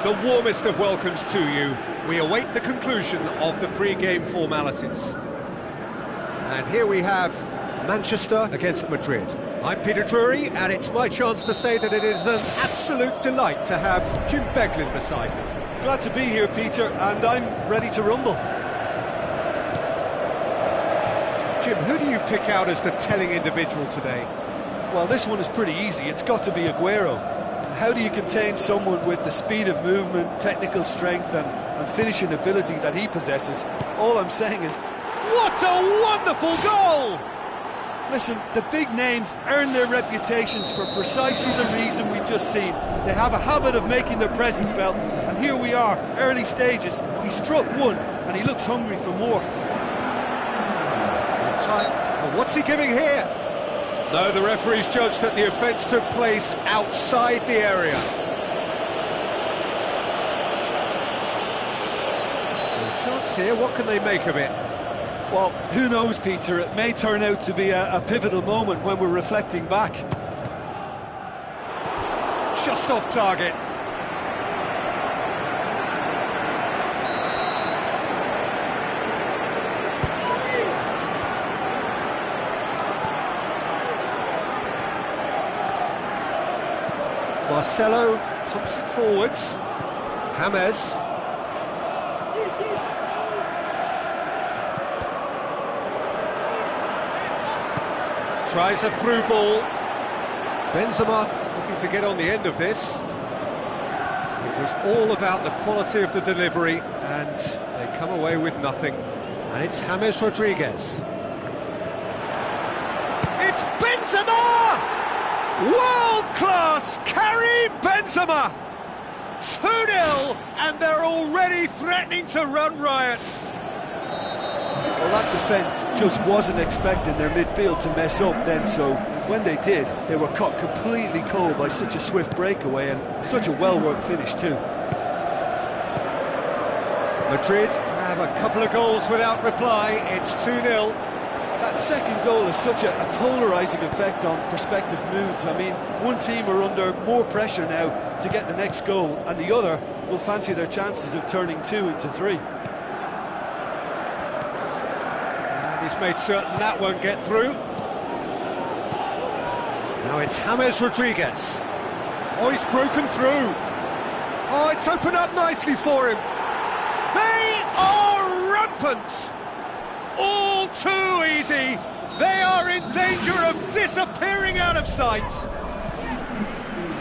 The warmest of welcomes to you. We await the conclusion of the pre-game formalities. And here we have Manchester against Madrid. I'm Peter Drury, and it's my chance to say that it is an absolute delight to have Jim Beglin beside me. Glad to be here, Peter, and I'm ready to rumble. Jim, who do you pick out as the telling individual today? Well, this one is pretty easy. It's got to be Aguero. How do you contain someone with the speed of movement, technical strength and finishing ability that he possesses? All I'm saying is, what a wonderful goal! Listen, the big names earn their reputations for precisely the reason we've just seen. They have a habit of making their presence felt, and here we are, early stages. He struck one, and he looks hungry for more. time. Well, what's he giving here? No, the referee's judged that the offence took place outside the area. So a chance here, what can they make of it? Well, who knows, Peter? It may turn out to be a pivotal moment when we're reflecting back. Just off target. Marcelo pumps it forwards. James. Tries a through ball. Benzema looking to get on the end of this. It was all about the quality of the delivery, and they come away with nothing. And it's James Rodriguez. It's Benzema! World-class Karim Benzema! 2-0, and they're already threatening to run riot. Well, that defence just wasn't expecting their midfield to mess up then, so when they did, they were caught completely cold by such a swift breakaway and such a well-worked finish too. Madrid have a couple of goals without reply. It's 2-0. That second goal has such a polarising effect on prospective moods. I mean, one team are under more pressure now to get the next goal, and the other will fancy their chances of turning 2 into 3. And he's made certain that won't get through. Now it's James Rodriguez. Oh, he's broken through. Oh, it's opened up nicely for him. They are rampant. All too easy. They are in danger of disappearing out of sight.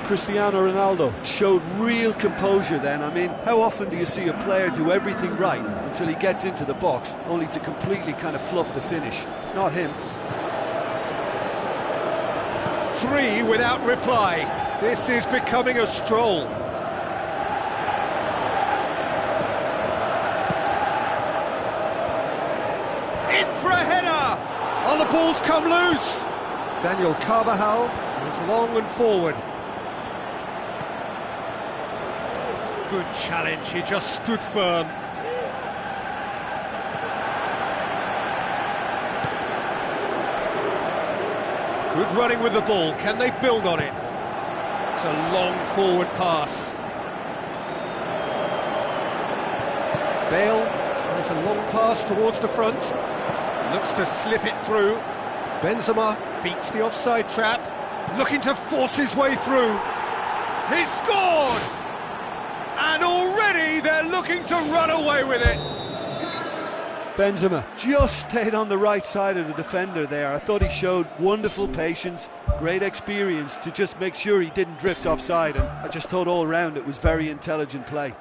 Cristiano Ronaldo showed real composure then. I mean, how often do you see a player do everything right until he gets into the box, only to completely kind of fluff the finish? Not him. 3 without reply. This is becoming a stroll. In for a header! Oh, the ball's come loose! Daniel Carvajal goes long and forward. Good challenge, he just stood firm. Good running with the ball, can they build on it? It's a long forward pass. Bale tries a long pass towards the front. Looks to slip it through. Benzema beats the offside trap. Looking to force his way through. He's scored! And already they're looking to run away with it. Benzema just stayed on the right side of the defender there. I thought he showed wonderful patience, great experience to just make sure he didn't drift offside, and I just thought all round it was very intelligent play.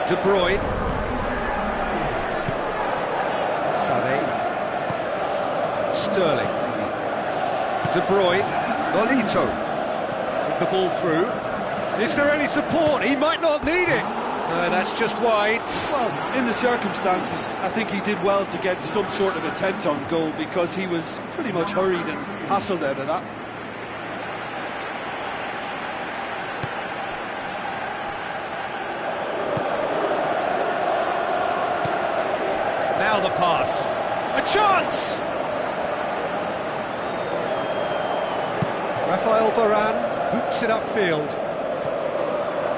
De Bruyne. Sané. Sterling. De Bruyne. Nolito. With the ball through. Is there any support? He might not need it. No, that's just wide. Well, in the circumstances, I think he did well to get some sort of attempt on goal, because he was pretty much hurried and hassled out of that. Now the pass. A chance! Varane boots it upfield.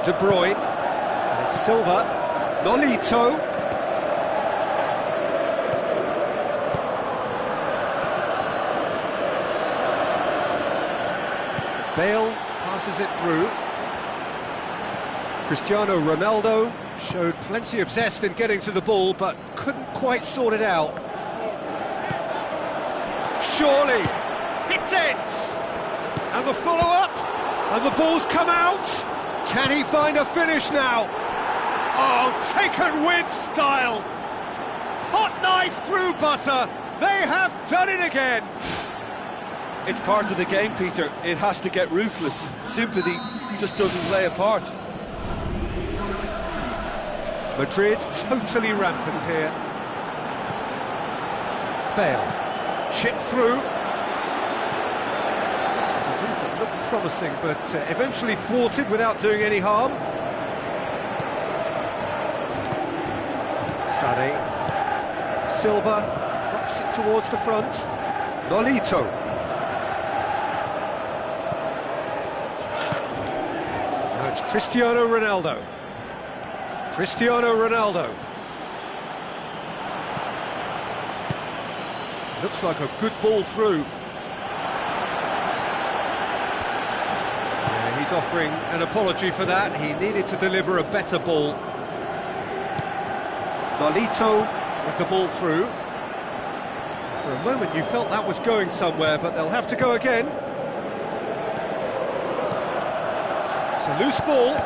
De Bruyne, and it's Silva. Nolito. Bale passes it through. Cristiano Ronaldo showed plenty of zest in getting to the ball, but couldn't quite sort it out. Surely, hits it! And the follow-up, and the ball's come out. Can he find a finish now? Oh, taken with style. Hot knife through butter. They have done it again. It's part of the game, Peter. It has to get ruthless. Sympathy just doesn't play a part. Madrid totally rampant here. Bale, chip through. It's a move that looked promising, but eventually thwarted without doing any harm. Sané, Silva knocks it towards the front. Nolito. Now it's Cristiano Ronaldo. Cristiano Ronaldo. Looks like a good ball through. Yeah, he's offering an apology for that. He needed to deliver a better ball. Nolito with the ball through. For a moment you felt that was going somewhere, but they'll have to go again. It's a loose ball.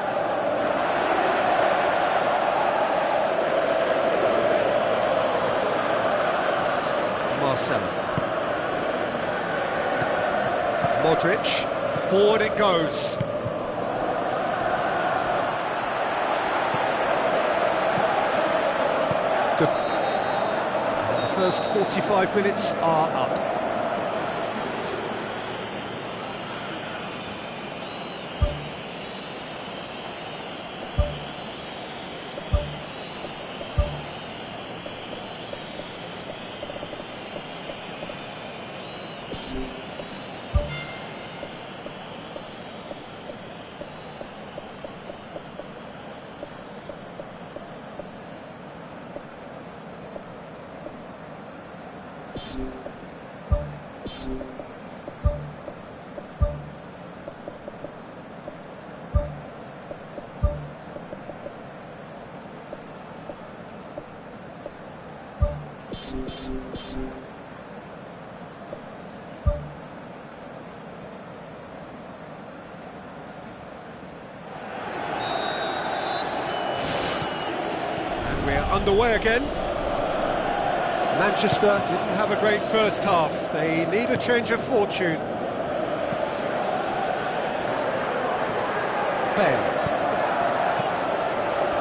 Marcelo. Modric, forward it goes. The first 45 minutes are up. And we're underway again. Manchester didn't have a great first half. They need a change of fortune. Bale.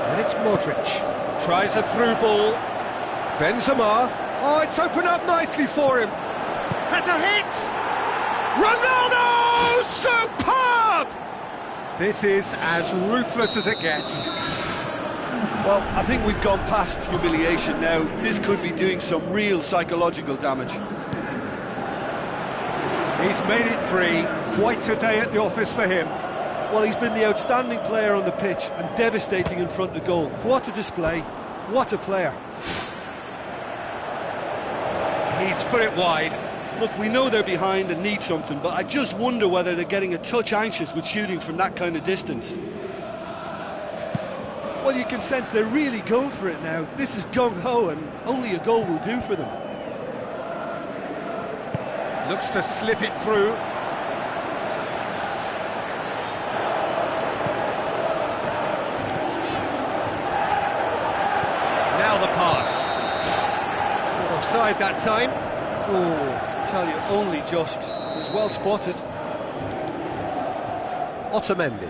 And it's Modric. Tries a through ball. Benzema. Oh, it's opened up nicely for him. Has a hit. Ronaldo! Superb! This is as ruthless as it gets. Well, I think we've gone past humiliation now. This could be doing some real psychological damage. He's made it 3. Quite a day at the office for him. Well, he's been the outstanding player on the pitch and devastating in front of goal. What a display. What a player. He's put it wide. Look, we know they're behind and need something, but I just wonder whether they're getting a touch anxious with shooting from that kind of distance. Well, you can sense they're really going for it now. This is gung-ho, and only a goal will do for them. Looks to slip it through. Now the pass. Not offside that time. Oh, I tell you, only just. It was well spotted. Otamendi.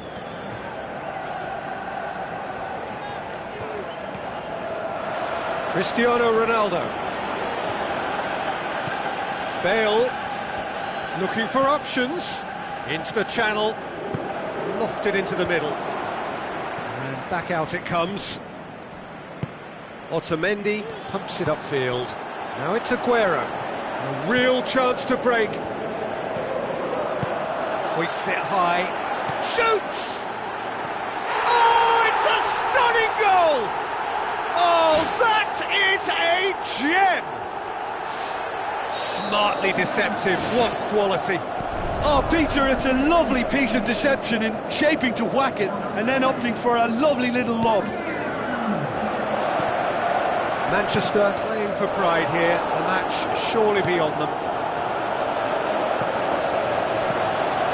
Cristiano Ronaldo. Bale looking for options. Into the channel. Lofted into the middle. And back out it comes. Otamendi pumps it upfield. Now it's Aguero. A real chance to break. Hoists it high, shoots! Oh, it's a stunning goal! Oh, that is a gem! Smartly deceptive, what quality! Oh, Peter, it's a lovely piece of deception in shaping to whack it and then opting for a lovely little lob. Manchester playing for pride here, the match surely beyond them.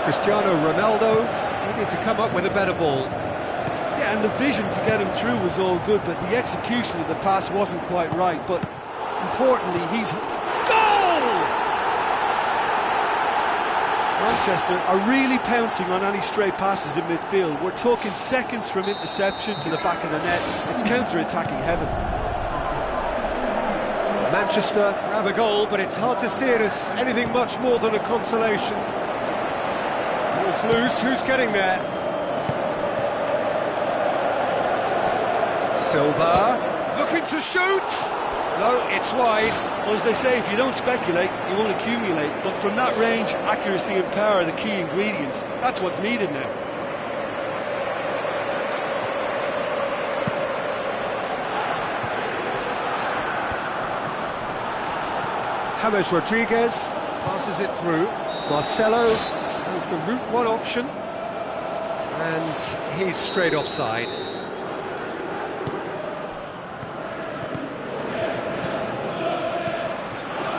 Cristiano Ronaldo needed to come up with a better ball. Yeah, and the vision to get him through was all good, but the execution of the pass wasn't quite right. But importantly, he's... Goal! Manchester are really pouncing on any stray passes in midfield. We're talking seconds from interception to the back of the net. It's counter-attacking heaven. Manchester grab a goal, but it's hard to see it as anything much more than a consolation. Ball's loose, who's getting there? Silva, looking to shoot! No, it's wide. Well, as they say, if you don't speculate, you won't accumulate. But from that range, accuracy and power are the key ingredients. That's what's needed now. James Rodriguez passes it through. Marcelo chose the route one option, and he's straight offside.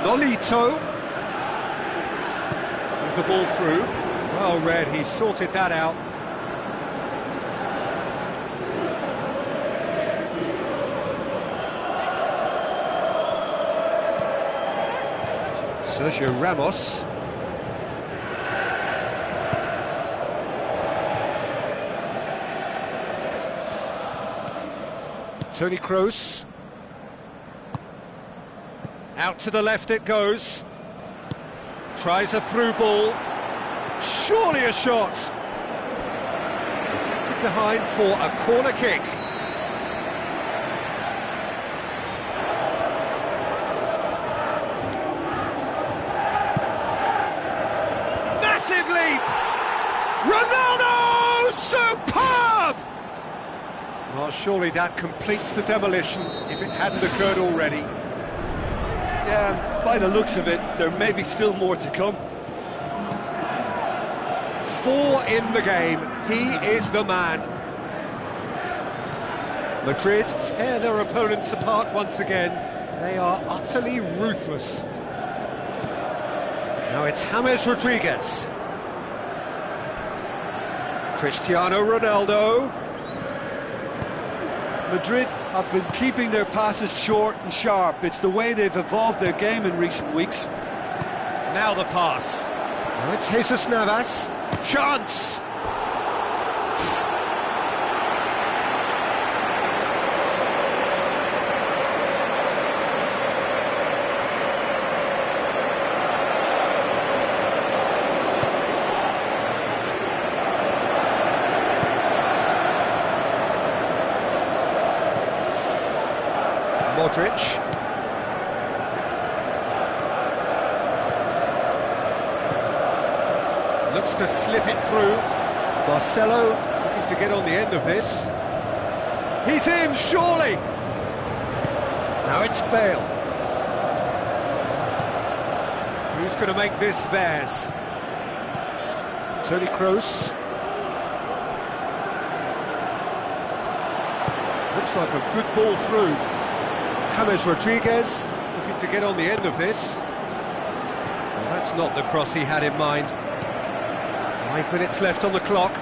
Nolito with the ball through. Well read, he sorted that out. Sergio Ramos. Toni Kroos. Out to the left it goes. Tries a through ball. Surely a shot. Deflected behind for a corner kick. Massive leap! Ronaldo! Superb! Well, surely that completes the demolition if it hadn't occurred already. Yeah, by the looks of it, there may be still more to come. 4 in the game, he is the man. Madrid tear their opponents apart once again. They are utterly ruthless. Now it's James Rodriguez. Cristiano Ronaldo. Madrid have been keeping their passes short and sharp. It's the way they've evolved their game in recent weeks. Now the pass. Now it's Jesus Navas. Chance! Modric. Looks to slip it through. Marcelo looking to get on the end of this. He's in, surely! Now it's Bale. Who's going to make this theirs? Toni Kroos. Looks like a good ball through. James Rodriguez looking to get on the end of this. Well, that's not the cross he had in mind. 5 minutes left on the clock.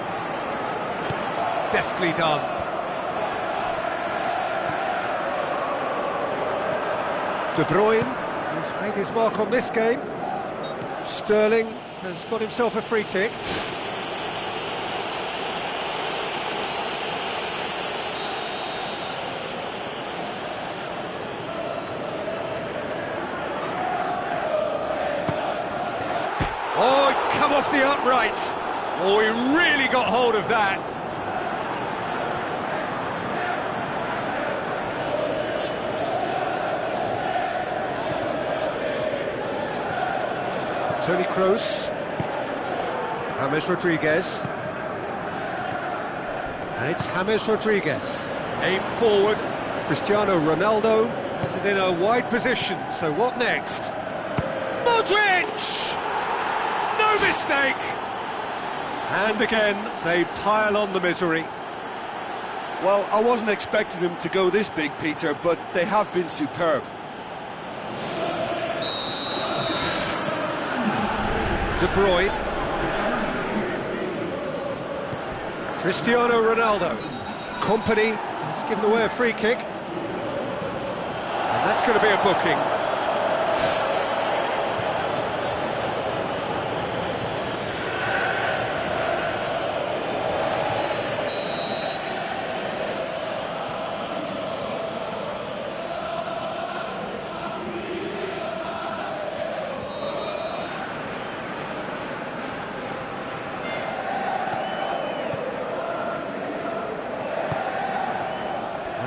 Deftly done. De Bruyne has made his mark on this game. Sterling has got himself a free kick. Oh, it's come off the upright. Oh, he really got hold of that. Toni Kroos. James Rodriguez. And it's James Rodriguez. Aim forward. Cristiano Ronaldo has it in a wide position, so what next? Modric! No mistake! And again, they pile on the misery. Well, I wasn't expecting them to go this big, Peter, but they have been superb. De Bruyne. Cristiano Ronaldo. Kompany has given away a free kick. And that's going to be a booking.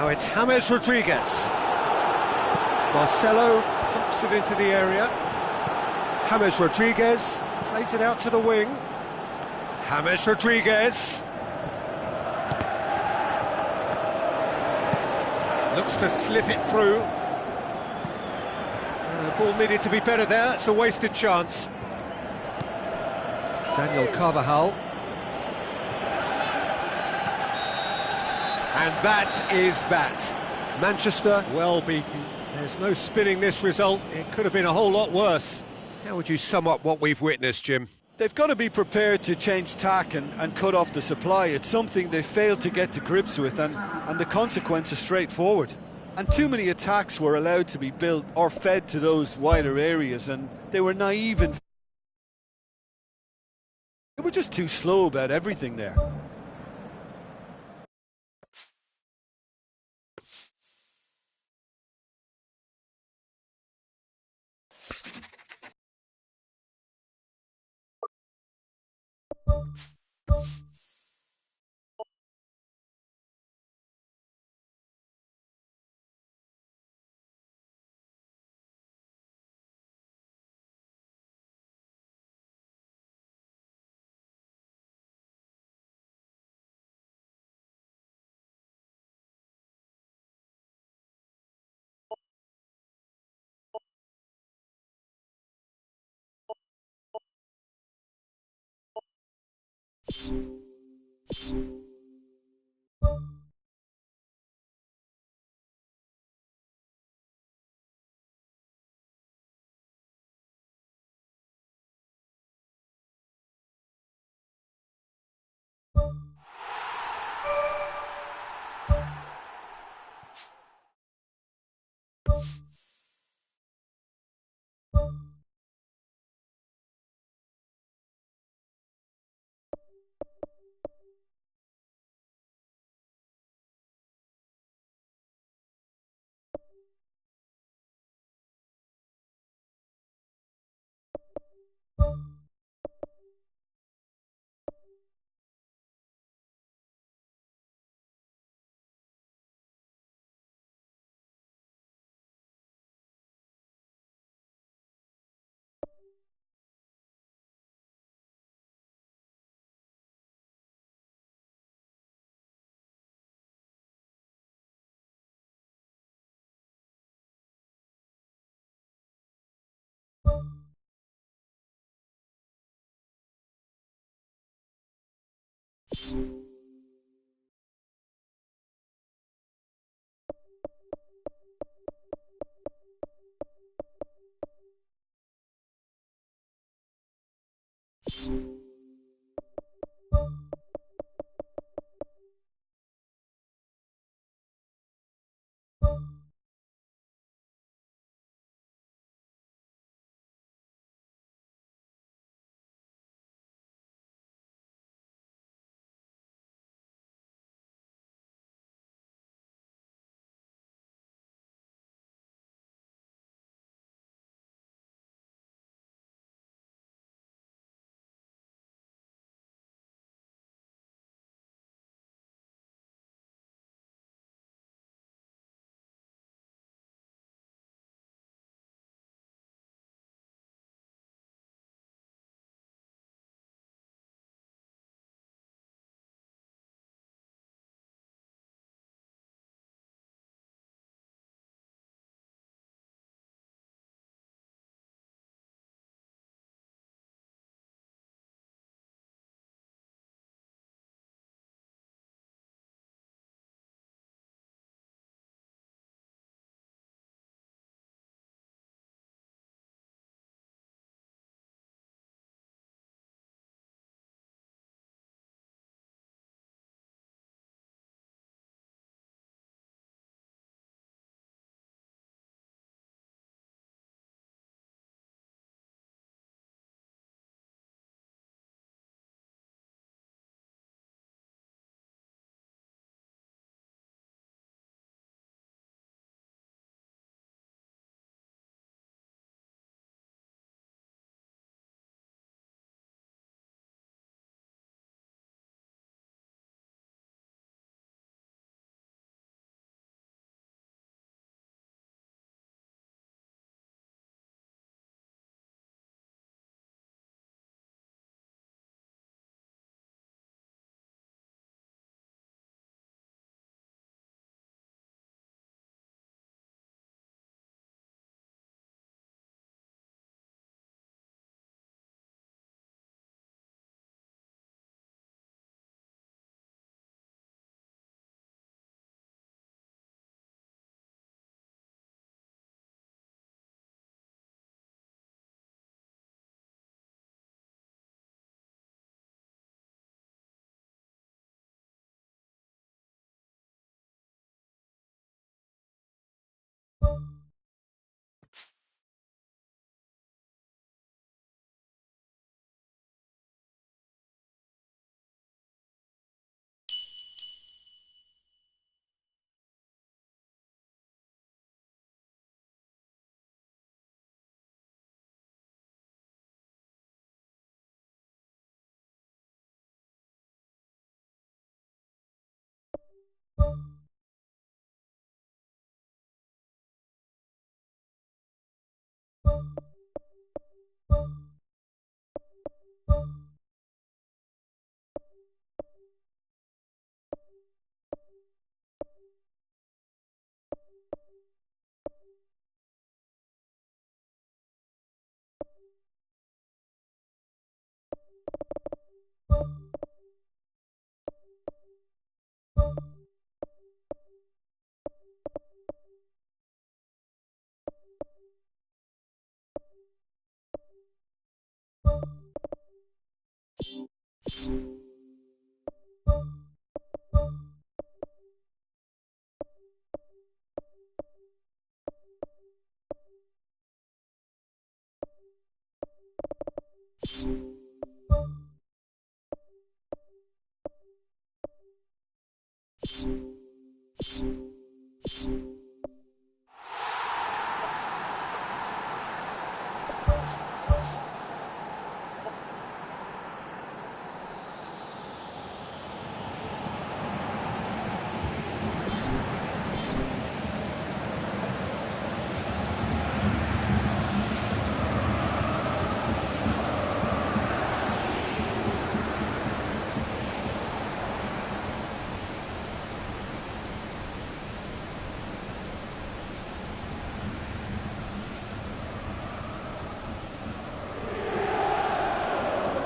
Now it's James Rodriguez. Marcelo pumps it into the area. James Rodriguez plays it out to the wing. James Rodriguez. Looks to slip it through. The ball needed to be better there, it's a wasted chance. Daniel Carvajal. And that is that. Manchester, well beaten. There's no spinning this result. It could have been a whole lot worse. How would you sum up what we've witnessed, Jim? They've got to be prepared to change tack and cut off the supply. It's something they failed to get to grips with, and the consequence is straightforward. And too many attacks were allowed to be built or fed to those wider areas, and they were naive and they were just too slow about everything there.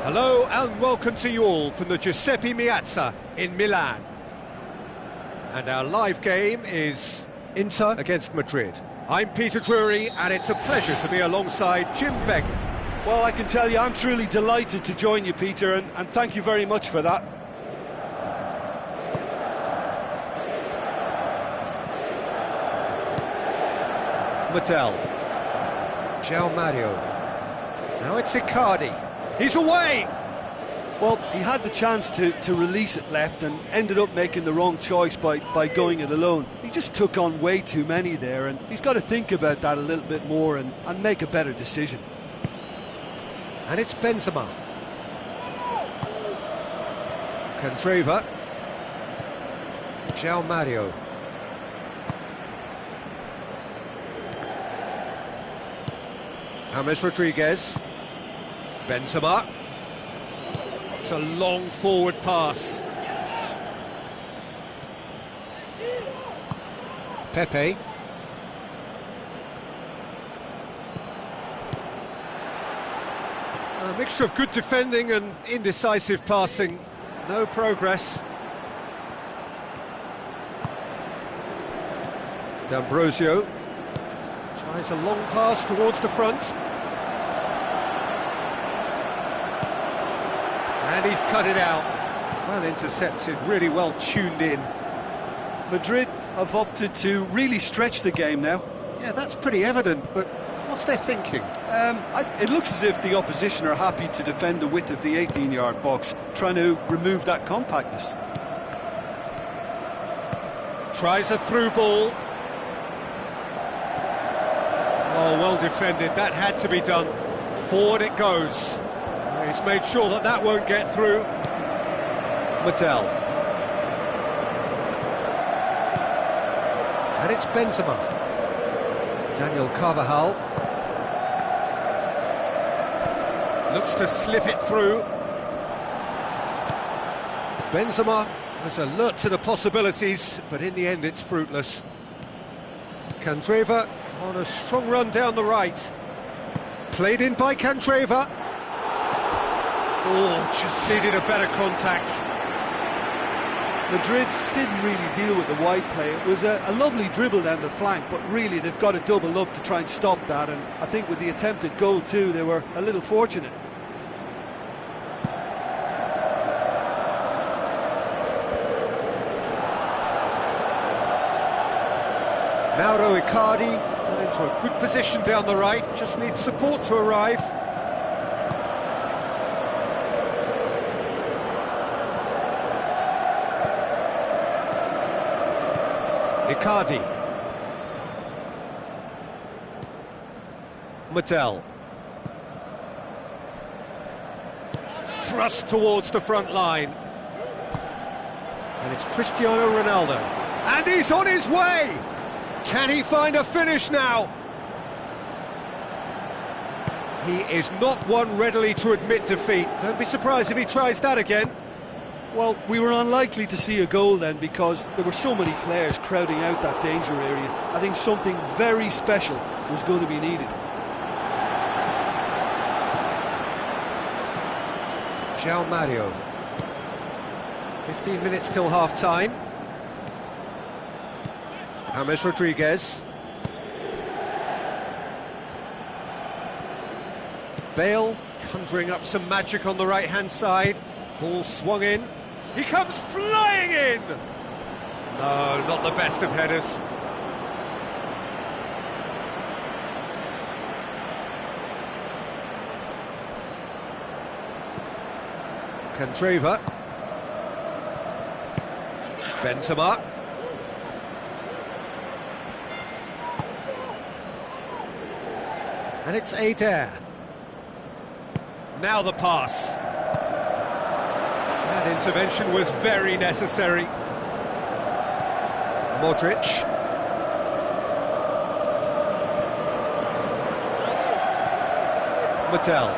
Hello and welcome to you all from the Giuseppe Meazza in Milan. And our live game is Inter against Madrid. I'm Peter Drury and it's a pleasure to be alongside Jim Beglin. Well, I can tell you I'm truly delighted to join you, Peter, and thank you very much for that. Mattel. João Mario. Now it's Icardi. He's away! Well, he had the chance to release it left and ended up making the wrong choice by going it alone. He just took on way too many there, and he's got to think about that a little bit more and make a better decision. And it's Benzema. Candreva. João Mario. James Rodriguez. Benzema. It's a long forward pass. Pepe. A mixture of good defending and indecisive passing. No progress. D'Ambrosio tries a long pass towards the front. And he's cut it out. Well intercepted, really well tuned in. Madrid have opted to really stretch the game now. Yeah, that's pretty evident, but what's their thinking? It looks as if the opposition are happy to defend the width of the 18-yard box, trying to remove that compactness. Tries a through ball. Oh, well defended, that had to be done. Forward it goes. He's made sure that that won't get through. Mattel. And it's Benzema. Daniel Carvajal. Looks to slip it through. Benzema was alert to the possibilities, but in the end it's fruitless. Candreva on a strong run down the right. Played in by Candreva. Oh, just needed a better contact. Madrid didn't really deal with the wide play. It was a lovely dribble down the flank, but really they've got to double up to try and stop that, and I think with the attempted goal too, they were a little fortunate. Mauro Icardi got into a good position down the right, just needs support to arrive. Icardi. Mattel. Thrust towards the front line. And it's Cristiano Ronaldo. And he's on his way! Can he find a finish now? He is not one readily to admit defeat. Don't be surprised if he tries that again. Well, we were unlikely to see a goal then because there were so many players crowding out that danger area. I think something very special was going to be needed. João Mario. 15 minutes till half-time. James Rodriguez. Bale conjuring up some magic on the right-hand side. Ball swung in. He comes flying in! No, not the best of headers. Candreva. Benzema. And it's Eder. Now the pass. That intervention was very necessary. Modric. Mattel.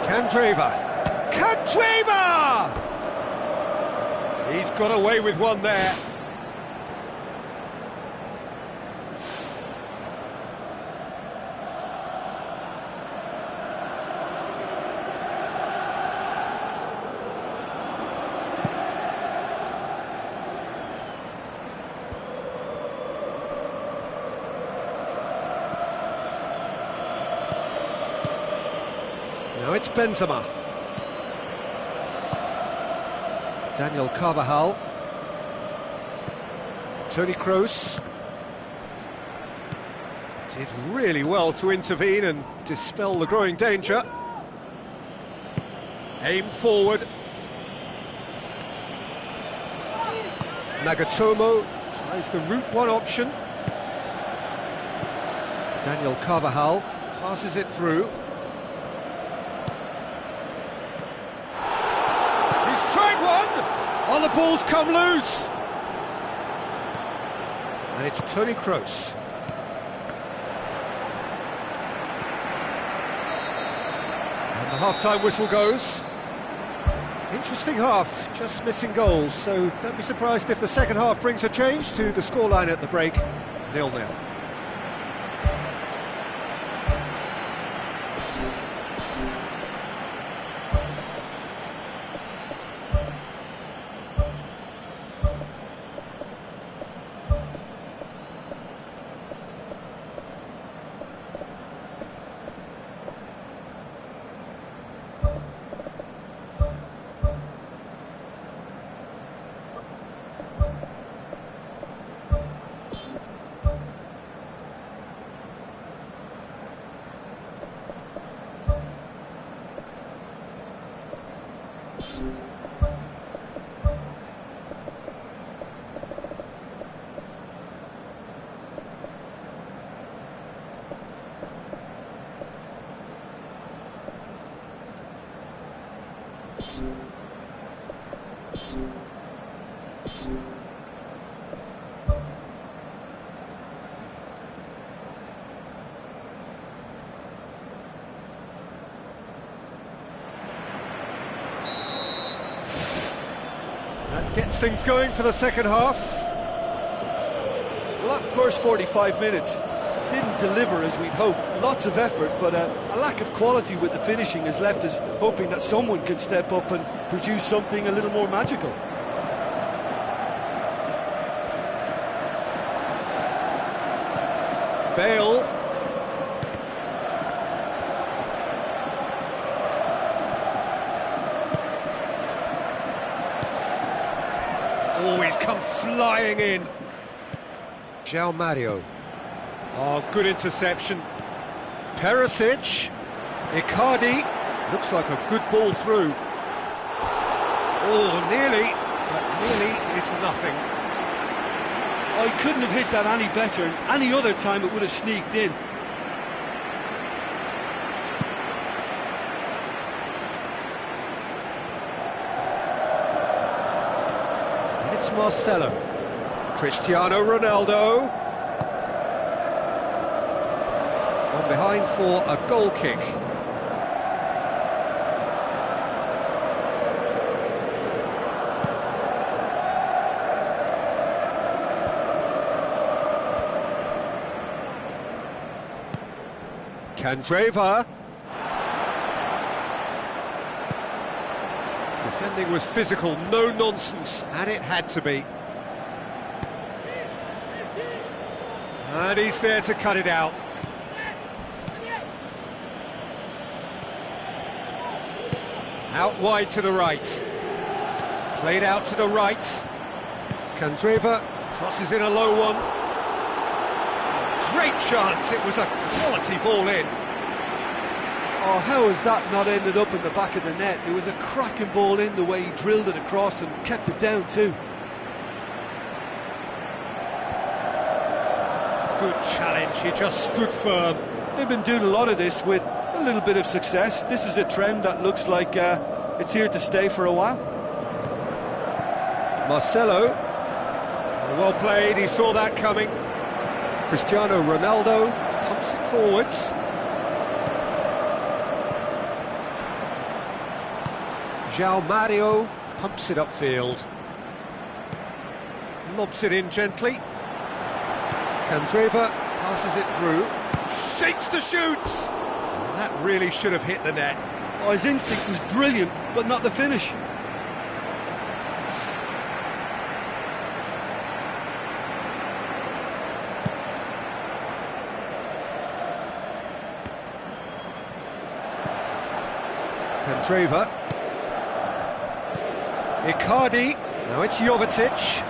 Candreva. Candreva! He's got away with one there. Now it's Benzema. Daniel Carvajal. Toni Kroos. Did really well to intervene and dispel the growing danger. Aim forward. Nagatomo tries the route one option. Daniel Carvajal passes it through. Oh, the ball's come loose! And it's Toni Kroos. And the half-time whistle goes. Interesting half, just missing goals, so don't be surprised if the second half brings a change to the scoreline at the break, 0-0. That gets things going for the second half. Well, that first 45 minutes didn't deliver as we'd hoped. Lots of effort, but a lack of quality with the finishing has left us hoping that someone can step up and produce something a little more magical. Bale. Oh, he's come flying in. João Mario. Oh, good interception. Perisic. Icardi. Looks like a good ball through. Oh, nearly, but nearly is nothing. I couldn't have hit that any better, and any other time it would have sneaked in. It's Marcelo. Cristiano Ronaldo. On behind for a goal kick. Candreva. Defending was physical, no nonsense, and it had to be. And he's there to cut it out. Out wide to the right. Played out to the right. Candreva crosses in a low one. Great chance, it was a quality ball in. Oh, how has that not ended up in the back of the net? It was a cracking ball in, the way he drilled it across and kept it down too. Good challenge, he just stood firm. They've been doing a lot of this with a little bit of success. This is a trend that looks like it's here to stay for a while. Marcelo, well played, he saw that coming. Cristiano Ronaldo pumps it forwards. João Mario pumps it upfield. Lobs it in gently. Candreva passes it through. Shakes the shoots! That really should have hit the net. Oh, his instinct was brilliant, but not the finish. Candreva. Icardi. Now it's Jovetic.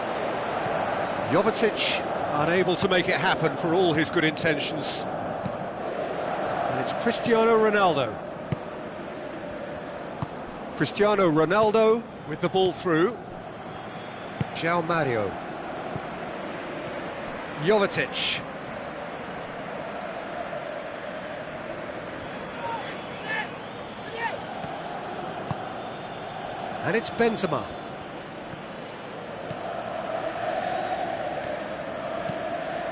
Jovetic unable to make it happen for all his good intentions. And it's Cristiano Ronaldo. Cristiano Ronaldo with the ball through. João Mario. Jovetic. And it's Benzema.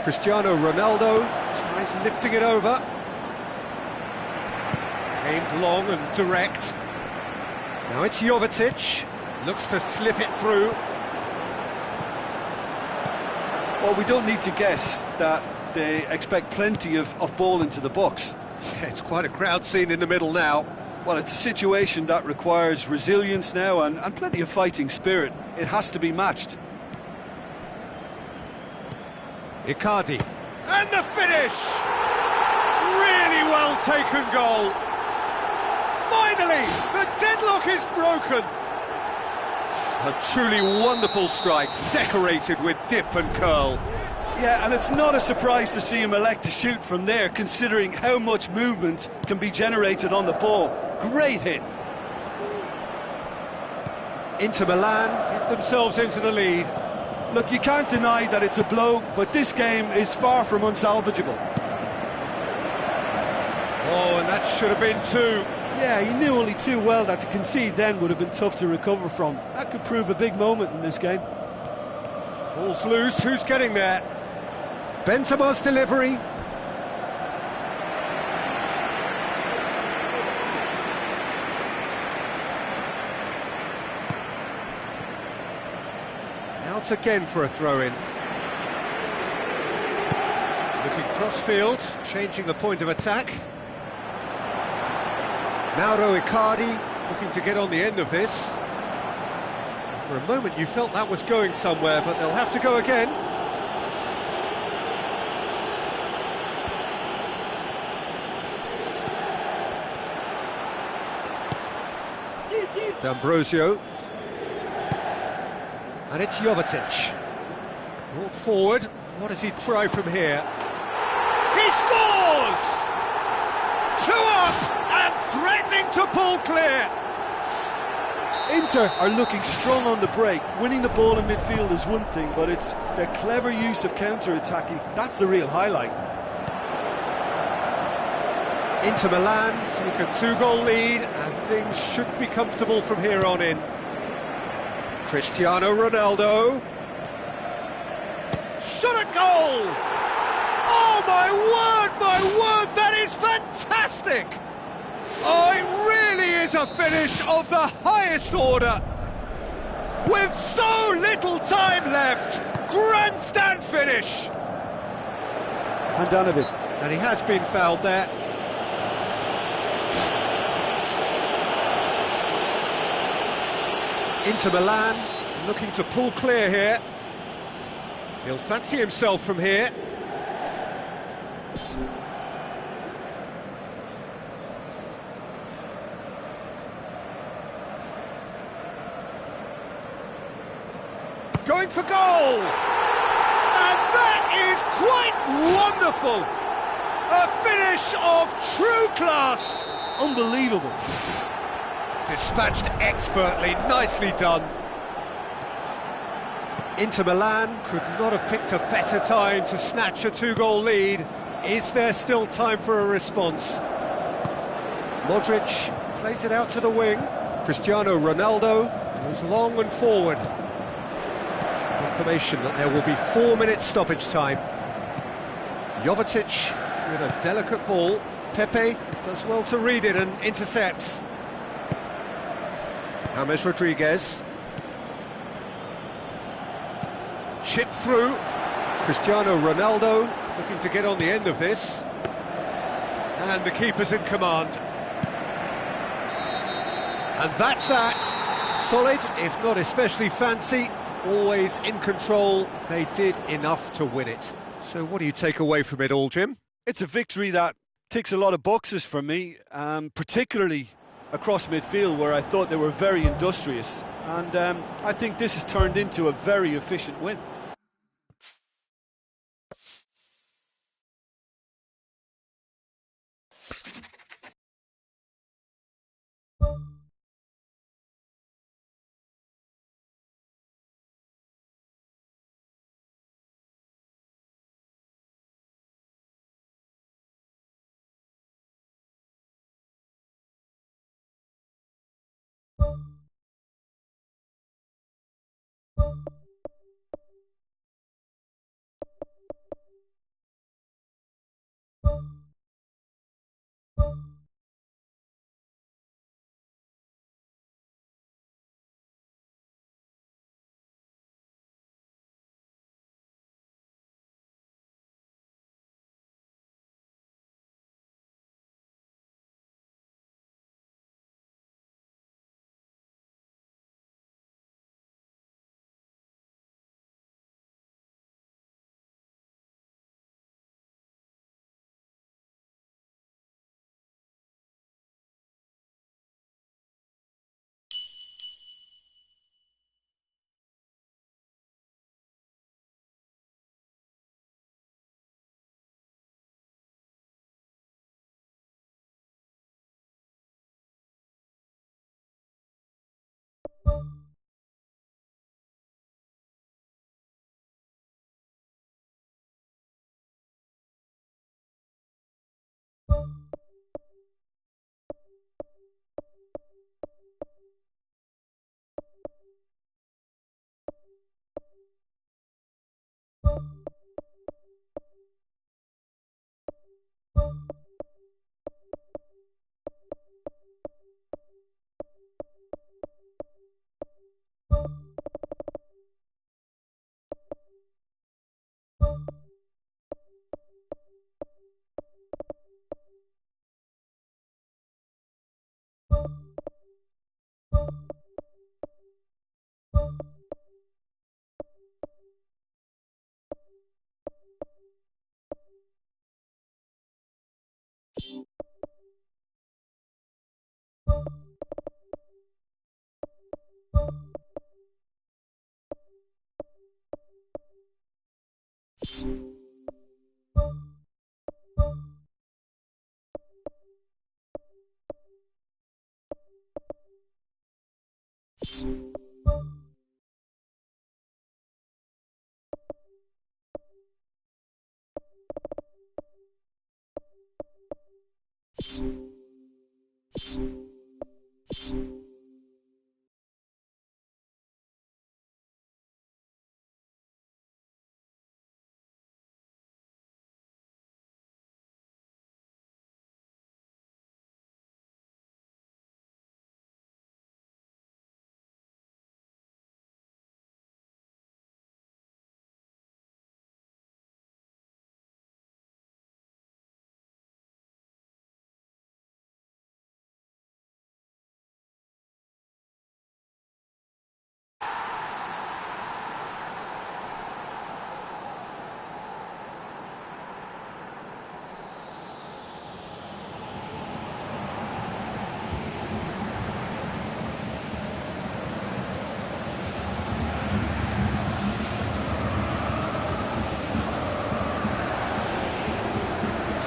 Cristiano Ronaldo tries lifting it over. Aimed long and direct. Now it's Jovetic. Looks to slip it through. Well, we don't need to guess that they expect plenty of ball into the box. Yeah, it's quite a crowd scene in the middle now. Well, it's a situation that requires resilience now and plenty of fighting spirit. It has to be matched. Icardi. And the finish! Really well taken goal. Finally, the deadlock is broken. A truly wonderful strike, decorated with dip and curl. Yeah, and it's not a surprise to see him elect to shoot from there, considering how much movement can be generated on the ball. Great hit. Inter Milan get themselves into the lead. Look, you can't deny that it's a blow, but this game is far from unsalvageable. Oh, and that should have been two. Yeah, he knew only too well that to concede then would have been tough to recover from. That could prove a big moment in this game. Ball's loose, who's getting there? Benzema's delivery. Out again for a throw-in. Looking cross-field, changing the point of attack. Mauro Icardi looking to get on the end of this. For a moment you felt that was going somewhere, but they'll have to go again. D'Ambrosio. And it's Jovetic. Brought forward. What does he try from here? He scores! 2 up and threatening to pull clear. Inter are looking strong on the break. Winning the ball in midfield is one thing, but it's their clever use of counter-attacking. That's the real highlight. Inter Milan take a 2-goal lead, and things should be comfortable from here on in. Cristiano Ronaldo. Shot at goal! Oh my word, that is fantastic! Oh, it really is a finish of the highest order. With so little time left, grandstand finish. Handanovic. And he has been fouled there. Inter Milan looking to pull clear here. He'll fancy himself from here. Going for goal! And that is quite wonderful! A finish of true class! Unbelievable. Dispatched expertly, nicely done. Inter Milan could not have picked a better time to snatch a two-goal lead. Is there still time for a response? Modric plays it out to the wing. Cristiano Ronaldo goes long and forward. Confirmation that there will be 4 minutes stoppage time. Jovetic with a delicate ball. Pepe does well to read it and intercepts. James Rodriguez. Chip through. Cristiano Ronaldo looking to get on the end of this. And the keeper's in command. And that's that. Solid, if not especially fancy. Always in control. They did enough to win it. So what do you take away from it all, Jim? It's a victory that ticks a lot of boxes for me, particularly across midfield, where I thought they were very industrious. And I think this has turned into a very efficient win.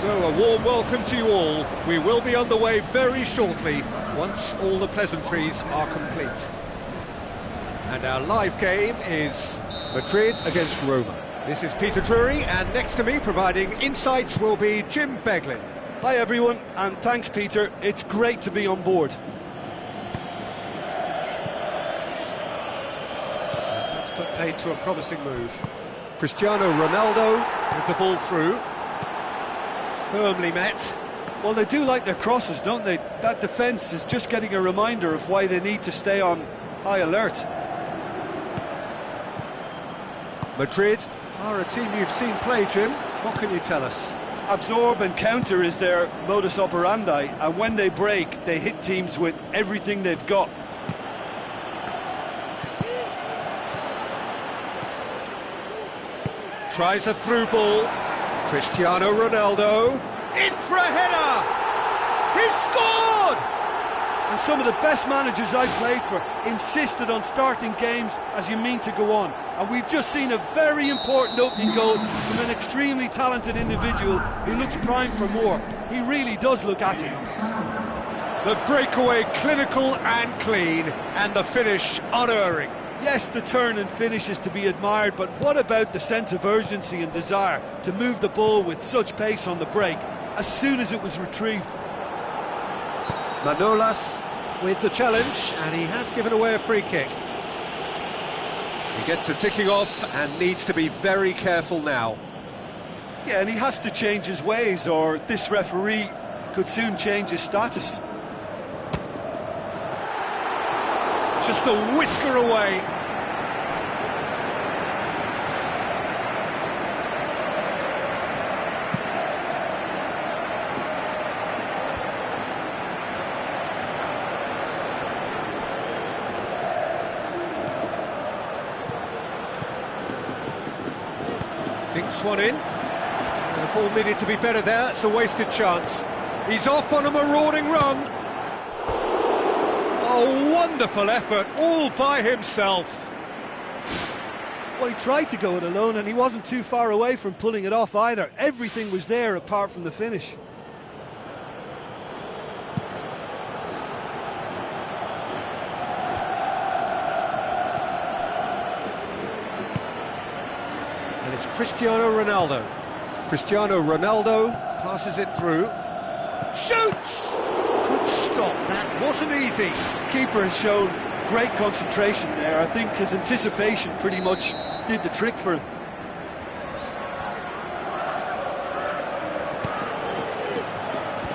So a warm welcome to you all. We will be underway very shortly once all the pleasantries are complete. And our live game is Madrid against Roma. This is Peter Drury, and next to me providing insights will be Jim Beglin. Hi everyone, and thanks Peter, it's great to be on board. And that's put paid to a promising move. Cristiano Ronaldo with the ball through. Firmly met. Well, they do like their crosses, don't they? That defence is just getting a reminder of why they need to stay on high alert. Madrid are a team you've seen play, Jim. What can you tell us? Absorb and counter is their modus operandi, and when they break, they hit teams with everything they've got. Tries a through ball. Cristiano Ronaldo in for a header. He's scored! And some of the best managers I've played for insisted on starting games as you mean to go on. And we've just seen a very important opening goal from an extremely talented individual who looks primed for more. He really does look at it. The breakaway clinical and clean, and the finish unerring. Yes, the turn and finish is to be admired, but what about the sense of urgency and desire to move the ball with such pace on the break as soon as it was retrieved? Manolas with the challenge, and he has given away a free kick. He gets the ticking off and needs to be very careful now. Yeah, and he has to change his ways, or this referee could soon change his status. Just a whisker away. Dinks one in. The ball needed to be better there. It's a wasted chance. He's off on a marauding run. A wonderful effort, all by himself. Well, he tried to go it alone, and he wasn't too far away from pulling it off either. Everything was there apart from the finish. And it's Cristiano Ronaldo. Cristiano Ronaldo passes it through. Shoots! Good stop, that wasn't easy. Keeper has shown great concentration there. I think his anticipation pretty much did the trick for him.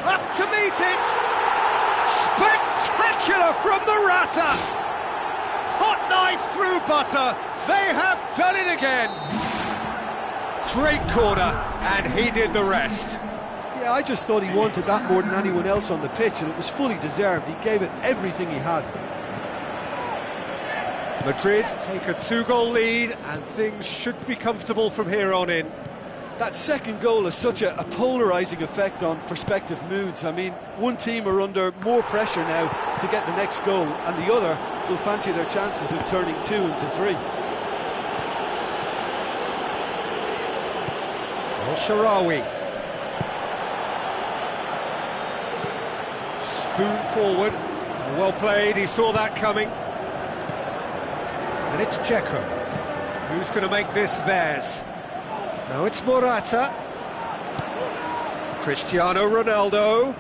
Up to meet it! Spectacular from Morata! Hot knife through butter, they have done it again! Great corner, and he did the rest. Yeah, I just thought he wanted that more than anyone else on the pitch, and it was fully deserved. He gave it everything he had. Madrid take a 2-goal lead, and things should be comfortable from here on in. That second goal has such a polarising effect on prospective moods. I mean, one team are under more pressure now to get the next goal, and the other will fancy their chances of turning 2 into 3. El-Shaarawy. Spoon forward, well played, he saw that coming. And it's Dzeko, who's going to make this theirs. Now it's Morata. Cristiano Ronaldo.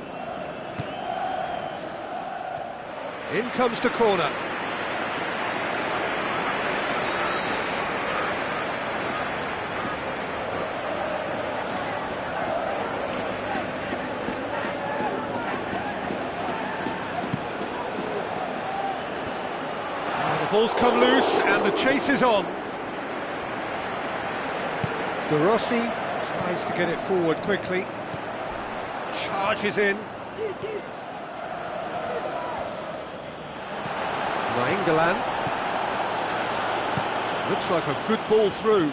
In comes the corner. Ball's come loose and the chase is on. De Rossi tries to get it forward quickly. Charges in. Nainggolan. Looks like a good ball through.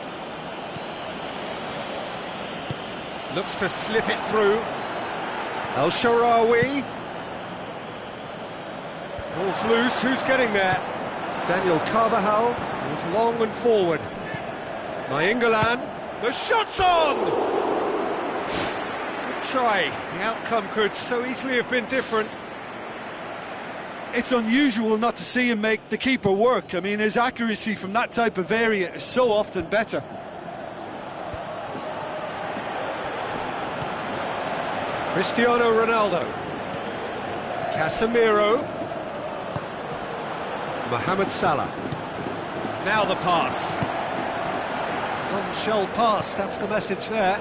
Looks to slip it through. El-Shaarawy. Ball's loose, who's getting there? Daniel Carvajal goes long and forward. Nainggolan, the shot's on! Good try. The outcome could so easily have been different. It's unusual not to see him make the keeper work. I mean, his accuracy from that type of area is so often better. Cristiano Ronaldo. Casemiro. Mohamed Salah. Now the pass. None shall pass, that's the message there.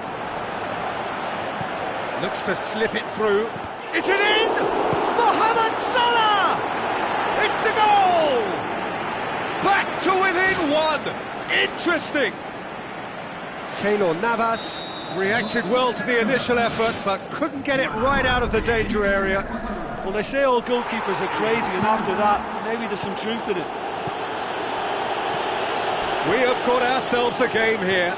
Looks to slip it through. Is it in? Mohamed Salah! It's a goal! Back to within one! Interesting! Keylor Navas reacted well to the initial effort, but couldn't get it right out of the danger area. Well, they say all goalkeepers are crazy, and after that, maybe there's some truth in it. We have got ourselves a game here.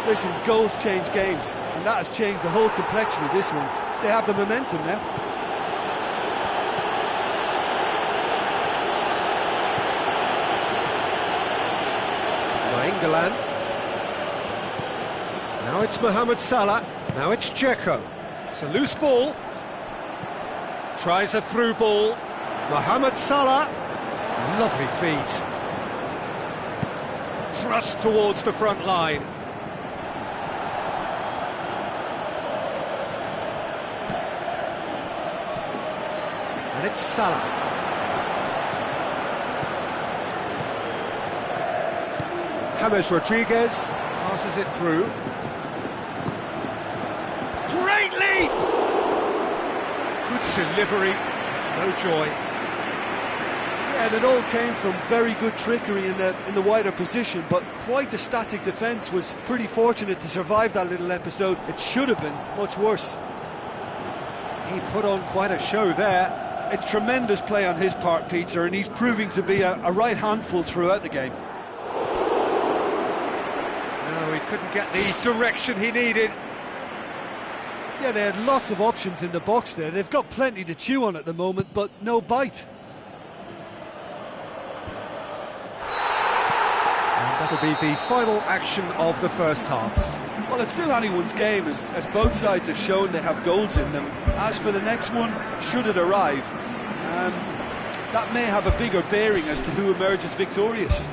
Listen, goals change games, and that has changed the whole complexion of this one. They have the momentum now. Nainggolan. Now it's Mohamed Salah. Now it's Dzeko. It's a loose ball. Tries a through ball. Mohamed Salah. Lovely feet. Thrust towards the front line. And it's Salah. James Rodriguez passes it through. Great leap! Good delivery, no joy. Yeah, and it all came from very good trickery in the wider position, but quite a static defence. Was pretty fortunate to survive that little episode. It should have been much worse. He put on quite a show there. It's tremendous play on his part, Peter, and he's proving to be a right handful throughout the game. No, he couldn't get the direction he needed. Yeah, they had lots of options in the box there. They've got plenty to chew on at the moment, but no bite. And that'll be the final action of the first half. Well, it's still anyone's game, as both sides have shown they have goals in them. As for the next one, should it arrive, that may have a bigger bearing as to who emerges victorious.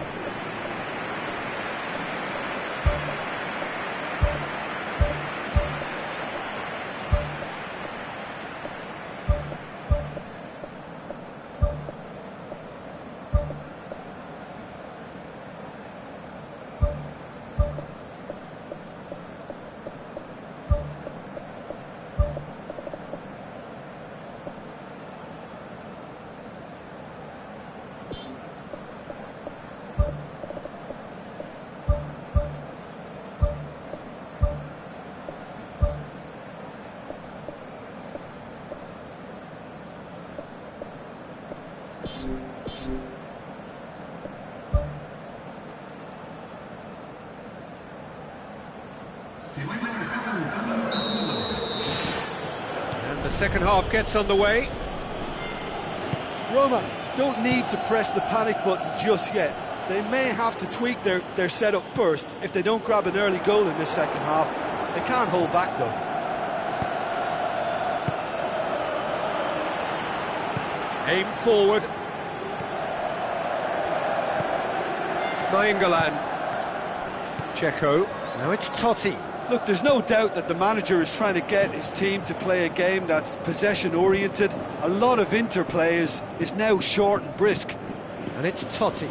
And the second half gets underway. Roma don't need to press the panic button just yet. They may have to tweak their setup first if they don't grab an early goal in this second half. They can't hold back though. Aim forward. Nainggolan. Dzeko. Now it's Totti. Look, there's no doubt that the manager is trying to get his team to play a game that's possession-oriented. A lot of interplay is now short and brisk. And it's Totti.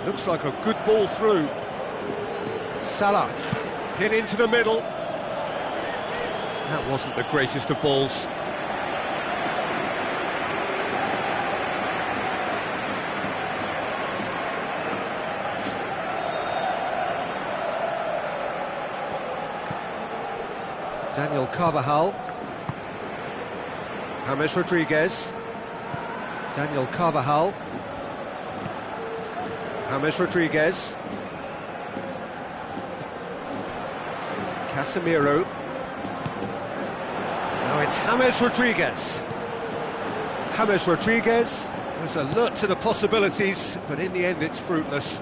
Looks like a good ball through. Salah. Hit into the middle. That wasn't the greatest of balls. Daniel Carvajal. James Rodriguez. Daniel Carvajal. James Rodriguez. Casemiro. Now it's James Rodriguez. James Rodriguez was alert to the possibilities, but in the end it's fruitless.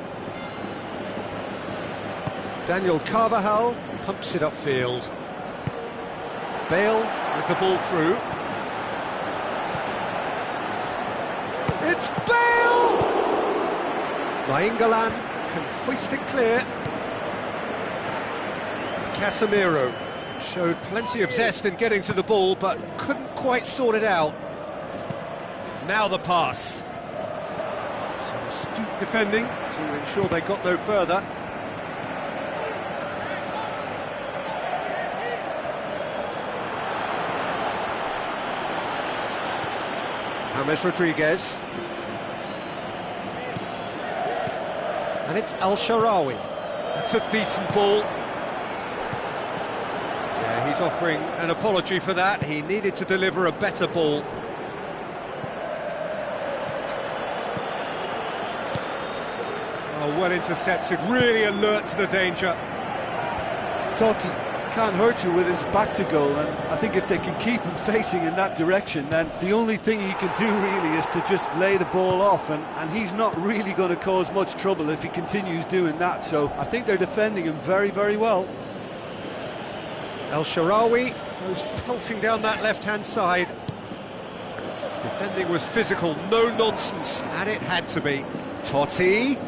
Daniel Carvajal pumps it upfield. Bale with the ball through. It's Bale! Nainggolan can hoist it clear. Casemiro showed plenty of zest in getting to the ball, but couldn't quite sort it out. Now the pass. Some astute defending to ensure they got no further. James Rodriguez. And it's Al Sharawi. That's a decent ball. Yeah, he's offering an apology for that. He needed to deliver a better ball. Oh, well intercepted, really alert to the danger. Totti can't hurt you with his back to goal, and I think if they can keep him facing in that direction, then the only thing he can do really is to just lay the ball off, and he's not really going to cause much trouble if he continues doing that, so I think they're defending him very, very well. El Shaarawy goes pelting down that left-hand side. Defending was physical, no nonsense, and it had to be. Totti.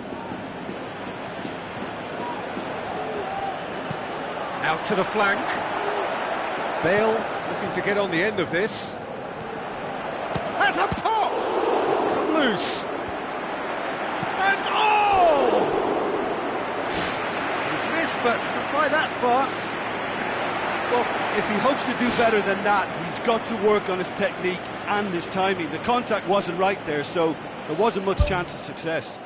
Out to the flank. Bale looking to get on the end of this. Has a pop! It's come loose. And oh! He's missed, but not by that far. Well, if he hopes to do better than that, he's got to work on his technique and his timing. The contact wasn't right there, so there wasn't much chance of success.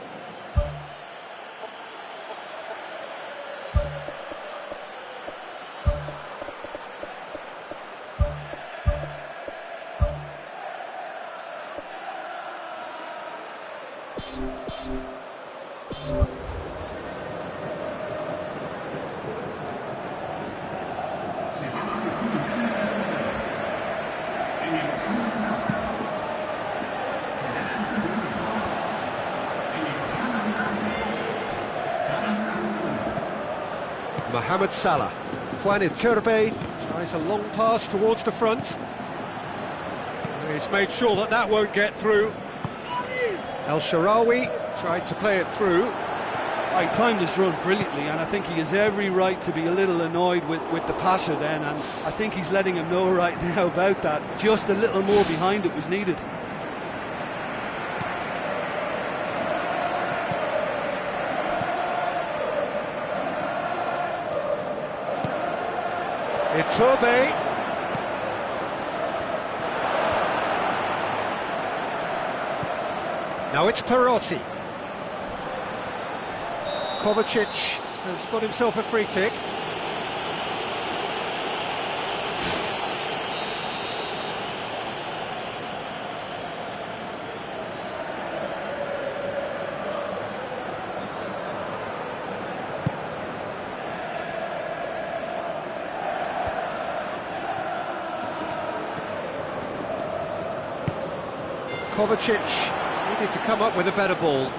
Mohamed Salah. Juan Iturbe tries a long pass towards the front. He's made sure that that won't get through. El Shaarawy tried to play it through. He timed this run brilliantly, and I think he has every right to be a little annoyed with the passer then, and I think he's letting him know right now about that. Just a little more behind it was needed. Iturbe. Now it's Perotti. Kovacic has got himself a free kick. Kovacic needed to come up with a better ball.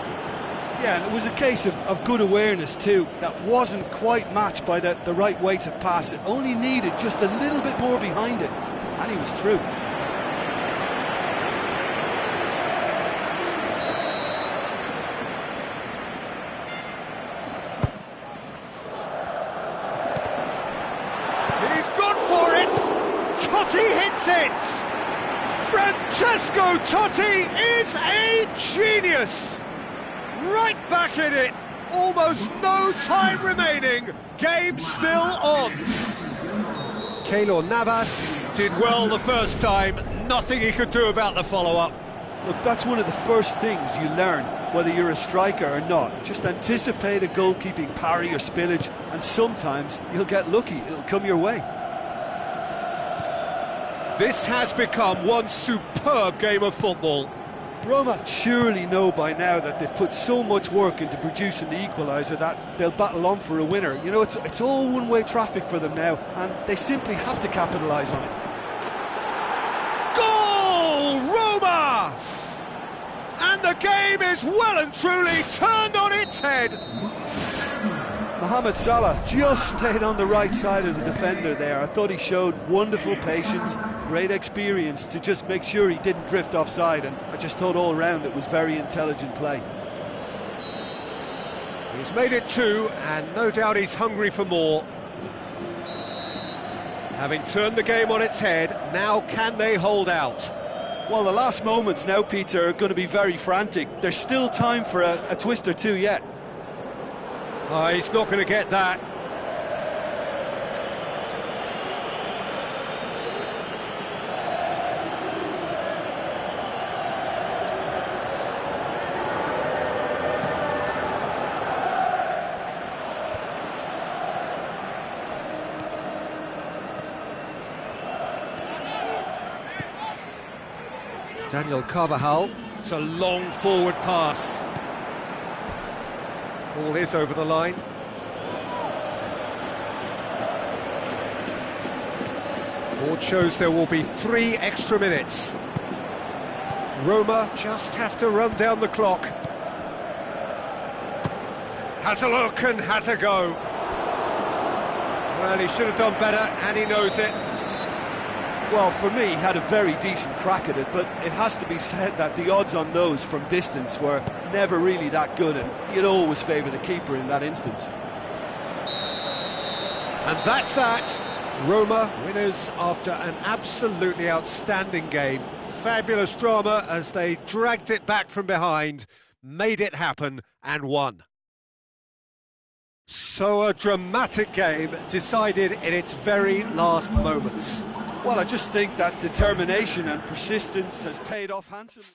Yeah, and it was a case of good awareness too. That wasn't quite matched by the right weight of pass. It only needed just a little bit more behind it, and he was through. He's gone for it! Totti hits it! Francesco Totti is a genius! Right back in it! Almost no time remaining. Game still on. Keylor Navas did well the first time. Nothing he could do about the follow-up. Look, that's one of the first things you learn, whether you're a striker or not. Just anticipate a goalkeeping parry or spillage, and sometimes you'll get lucky. It'll come your way. This has become one superb game of football. Roma surely know by now that they've put so much work into producing the equaliser that they'll battle on for a winner. You know, it's all one-way traffic for them now, and they simply have to capitalise on it. Goal! Roma! And the game is well and truly turned on its head. Mohamed Salah just stayed on the right side of the defender there. I thought he showed wonderful patience, great experience to just make sure he didn't drift offside, and I just thought all round it was very intelligent play. He's made it 2, and no doubt he's hungry for more. Having turned the game on its head, now can they hold out? Well, the last moments now, Peter, are going to be very frantic. There's still time for a twist or two yet. Oh, he's not going to get that. Daniel Carvajal, it's a long forward pass. Ball is over the line. Board shows there will be 3 extra minutes. Roma just have to run down the clock. Has a look and has a go. Well, he should have done better, and he knows it. Well, for me, he had a very decent crack at it, but it has to be said that the odds on those from distance were never really that good, and you'd always favour the keeper in that instance. And that's that. Roma winners after an absolutely outstanding game. Fabulous drama as they dragged it back from behind, made it happen and won. So a dramatic game decided in its very last moments. Well, I just think that determination and persistence has paid off handsomely.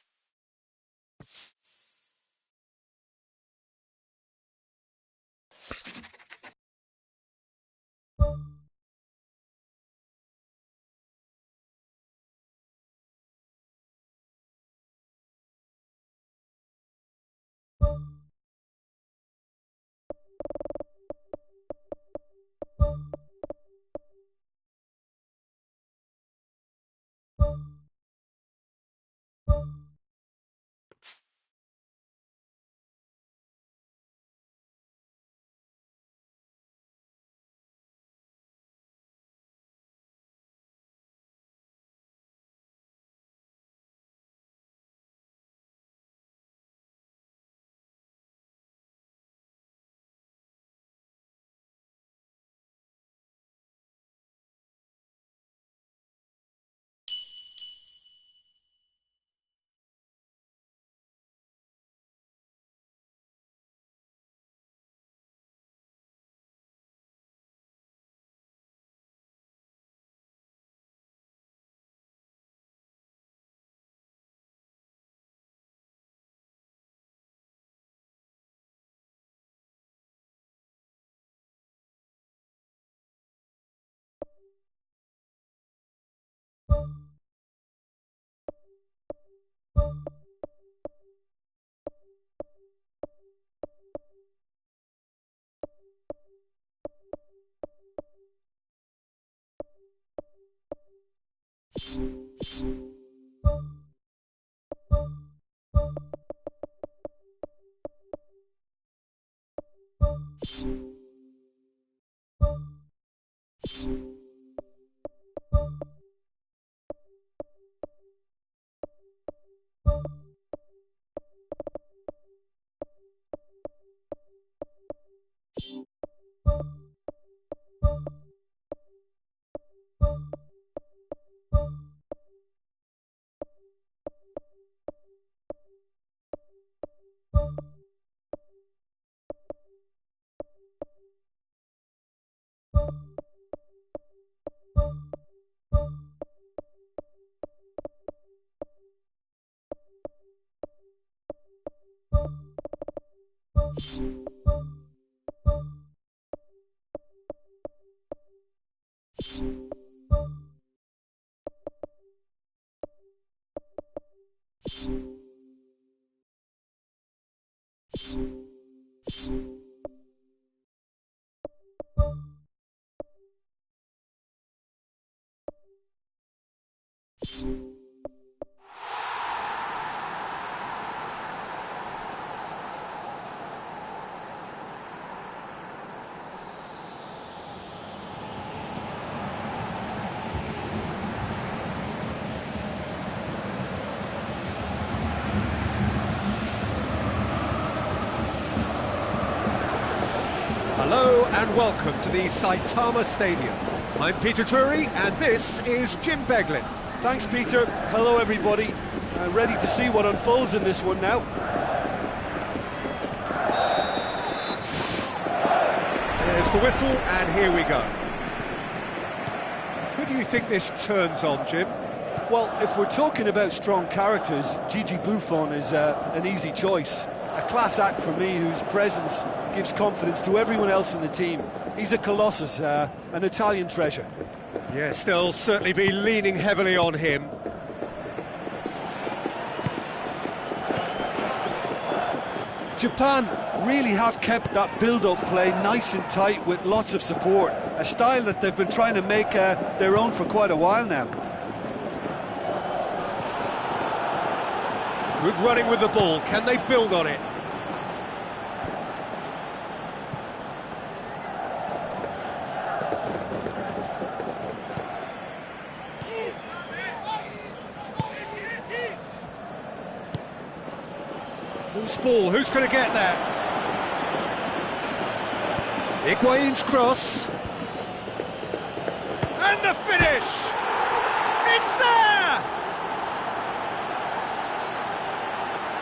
Hello and welcome to the Saitama Stadium. I'm Peter Drury and this is Jim Beglin. Thanks, Peter. Hello, everybody. Ready to see what unfolds in this one now. There's the whistle and here we go. Who do you think this turns on, Jim? Well, if we're talking about strong characters, Gigi Buffon is an easy choice. A class act for me whose presence gives confidence to everyone else in the team. He's a colossus, an Italian treasure. Yes, they'll certainly be leaning heavily on him. Japan really have kept that build-up play nice and tight with lots of support, a style that they've been trying to make their own for quite a while now. Good running with the ball, can they build on it? Loose ball, who's going to get there? Higuain's cross. And the finish! It's there!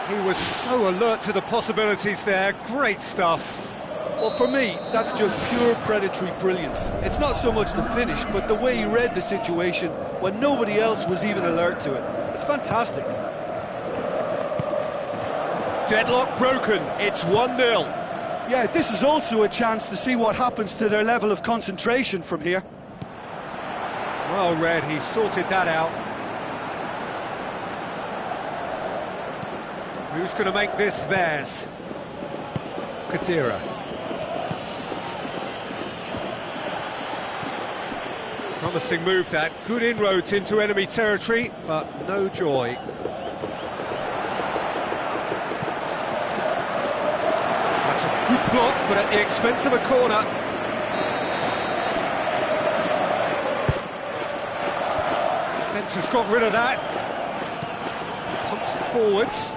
He was so alert to the possibilities there, great stuff. Well, for me, that's just pure predatory brilliance. It's not so much the finish, but the way he read the situation when nobody else was even alert to it. It's fantastic. Deadlock broken, it's 1-0. Yeah, this is also a chance to see what happens to their level of concentration from here. Well read, he sorted that out. Who's going to make this theirs? Khedira. Promising move that, good inroads into enemy territory, but no joy. That's a good block, but at the expense of a corner. Defence has got rid of that. Pumps it forwards.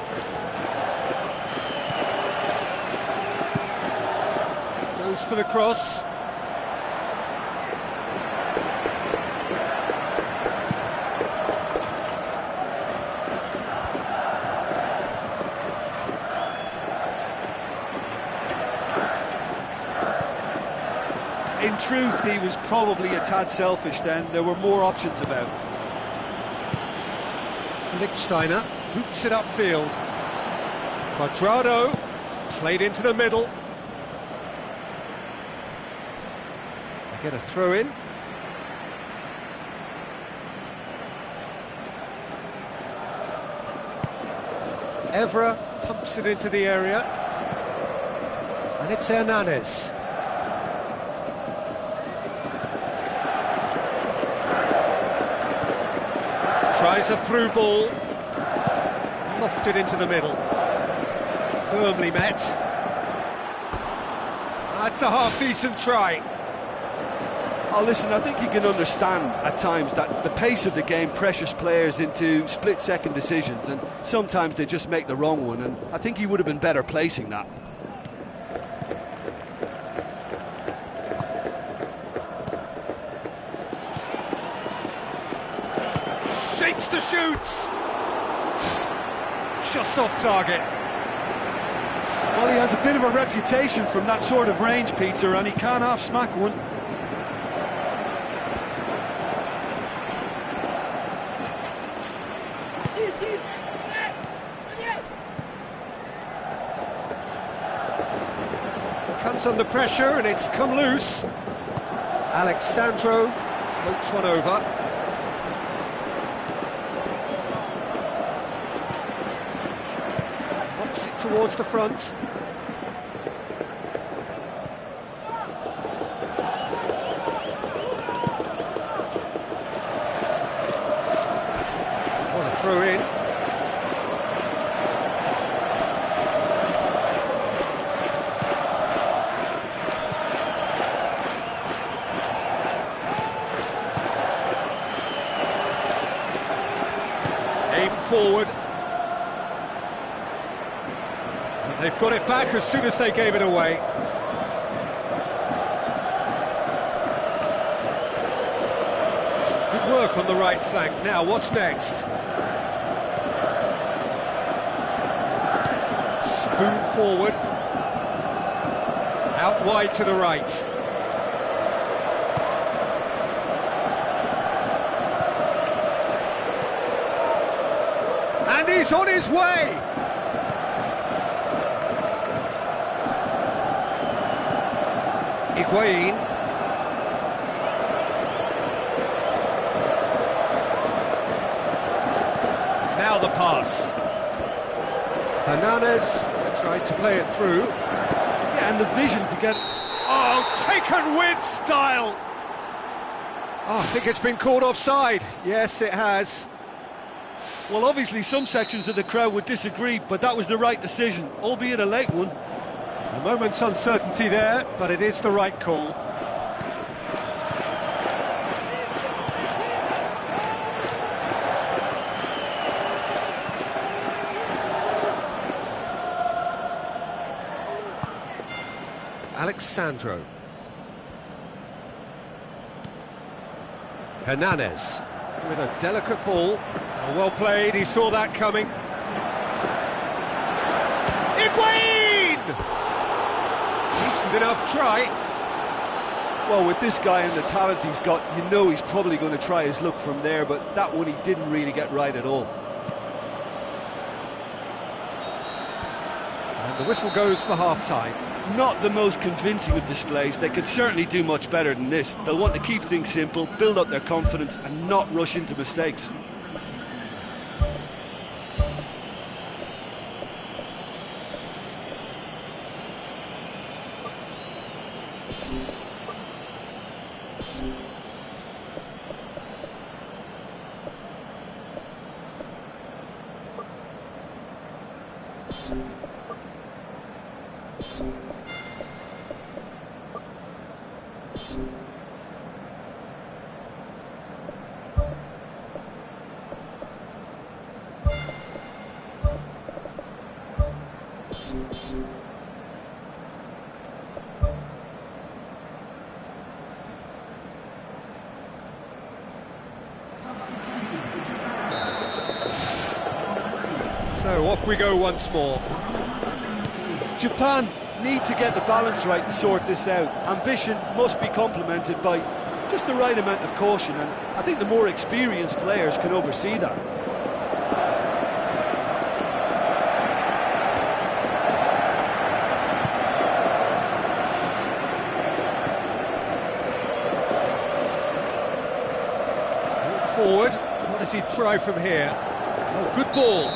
Goes for the cross. In truth, he was probably a tad selfish then. There were more options about. Lichtsteiner boots it upfield. Cuadrado played into the middle. Get a throw in. Evra pumps it into the area. And it's Hernanes. Tries a through ball. Lofted into the middle. Firmly met. That's a half-decent try. Oh, listen, I think you can understand at times that the pace of the game pressures players into split-second decisions, and sometimes they just make the wrong one, and I think he would have been better placing that. Shapes to shoot! Just off target. Well, he has a bit of a reputation from that sort of range, Peter, and he can't half-smack one. Comes under pressure and it's come loose. Alexandro floats one over. Knocks it towards the front. What a throw in. Forward. And they've got it back as soon as they gave it away. work on the right flank. Now, what's next? Spoon forward. Out wide to the right. And he's on his way! Higuain. Now the pass. Hernandez tried to play it through. Yeah, and the vision to get... Oh, taken with style! Oh, I think it's been called offside. Yes, it has. Well, obviously some sections of the crowd would disagree, but that was the right decision, albeit a late one. A moment's uncertainty there, but it is the right call. Alexandro. Hernandez with a delicate ball. Oh, well played, he saw that coming. Higuain! Decent enough try. Well, with this guy and the talent he's got, you know he's probably going to try his luck from there, but that one he didn't really get right at all. And the whistle goes for half-time. Not the most convincing of displays. They could certainly do much better than this. They'll want to keep things simple, build up their confidence and not rush into mistakes. So off we go once more. Japan need to get the balance right to sort this out. Ambition must be complemented by just the right amount of caution, and I think the more experienced players can oversee that. Forward, what does he try from here? Oh, good ball.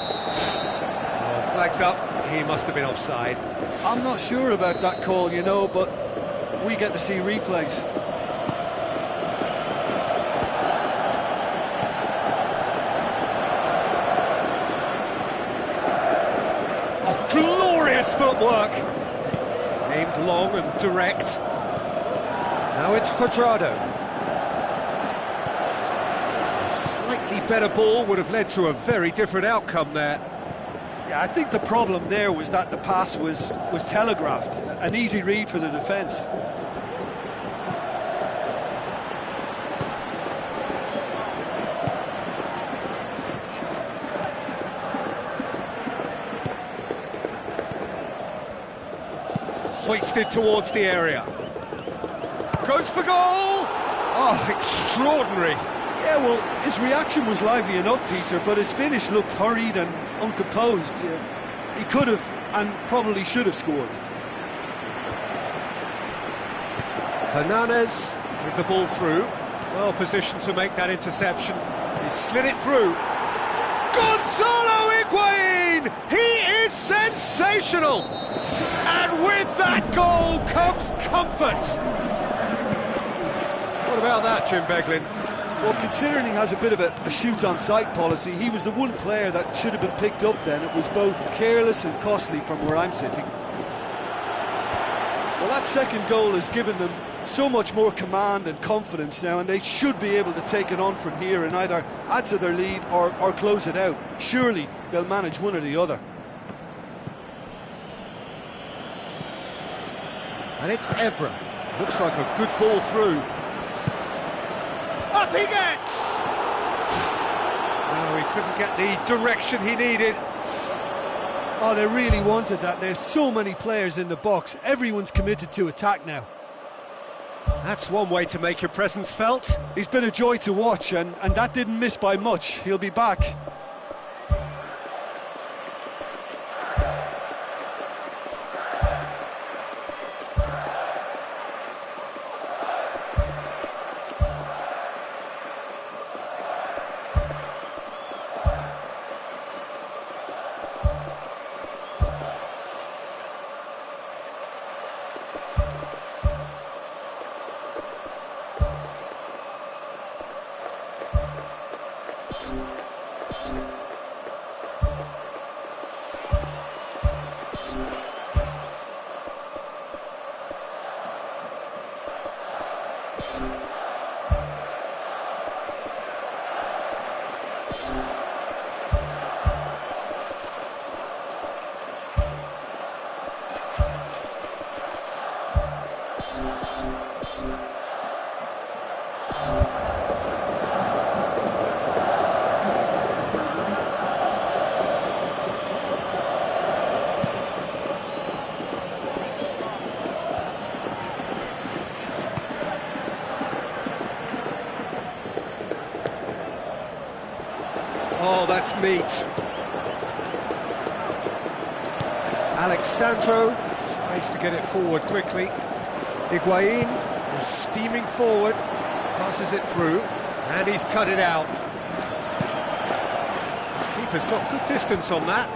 Oh, flags up, he must have been offside. I'm not sure about that call, you know, but we get to see replays. Oh, glorious footwork! Aimed long and direct. Now it's Cuadrado. Slightly better ball would have led to a very different outcome there. Yeah, I think the problem there was that the pass was telegraphed. An easy read for the defence. Hoisted towards the area. Goes for goal! Oh, extraordinary. Yeah, well, his reaction was lively enough, Peter, but his finish looked hurried and uncomposed. He could have and probably should have scored. Hernandez with the ball through. Well positioned to make that interception. He slid it through. Gonzalo Higuain! He is sensational! And with that goal comes comfort! What about that, Jim Beglin? Well, considering he has a bit of a shoot-on-sight policy, he was the one player that should have been picked up then. It was both careless and costly from where I'm sitting. Well, that second goal has given them so much more command and confidence now, and they should be able to take it on from here and either add to their lead or close it out. Surely they'll manage one or the other. And it's Evra. Looks like a good ball through. Up he gets! couldn't get the direction he needed. Oh, they really wanted that. There's so many players in the box. Everyone's committed to attack now. That's one way to make your presence felt. He's been a joy to watch, and that didn't miss by much. He'll be back. Oh, that's neat. Alexandro tries to get it forward quickly. Higuain is steaming forward, passes it through, and he's cut it out. Keeper's got good distance on that.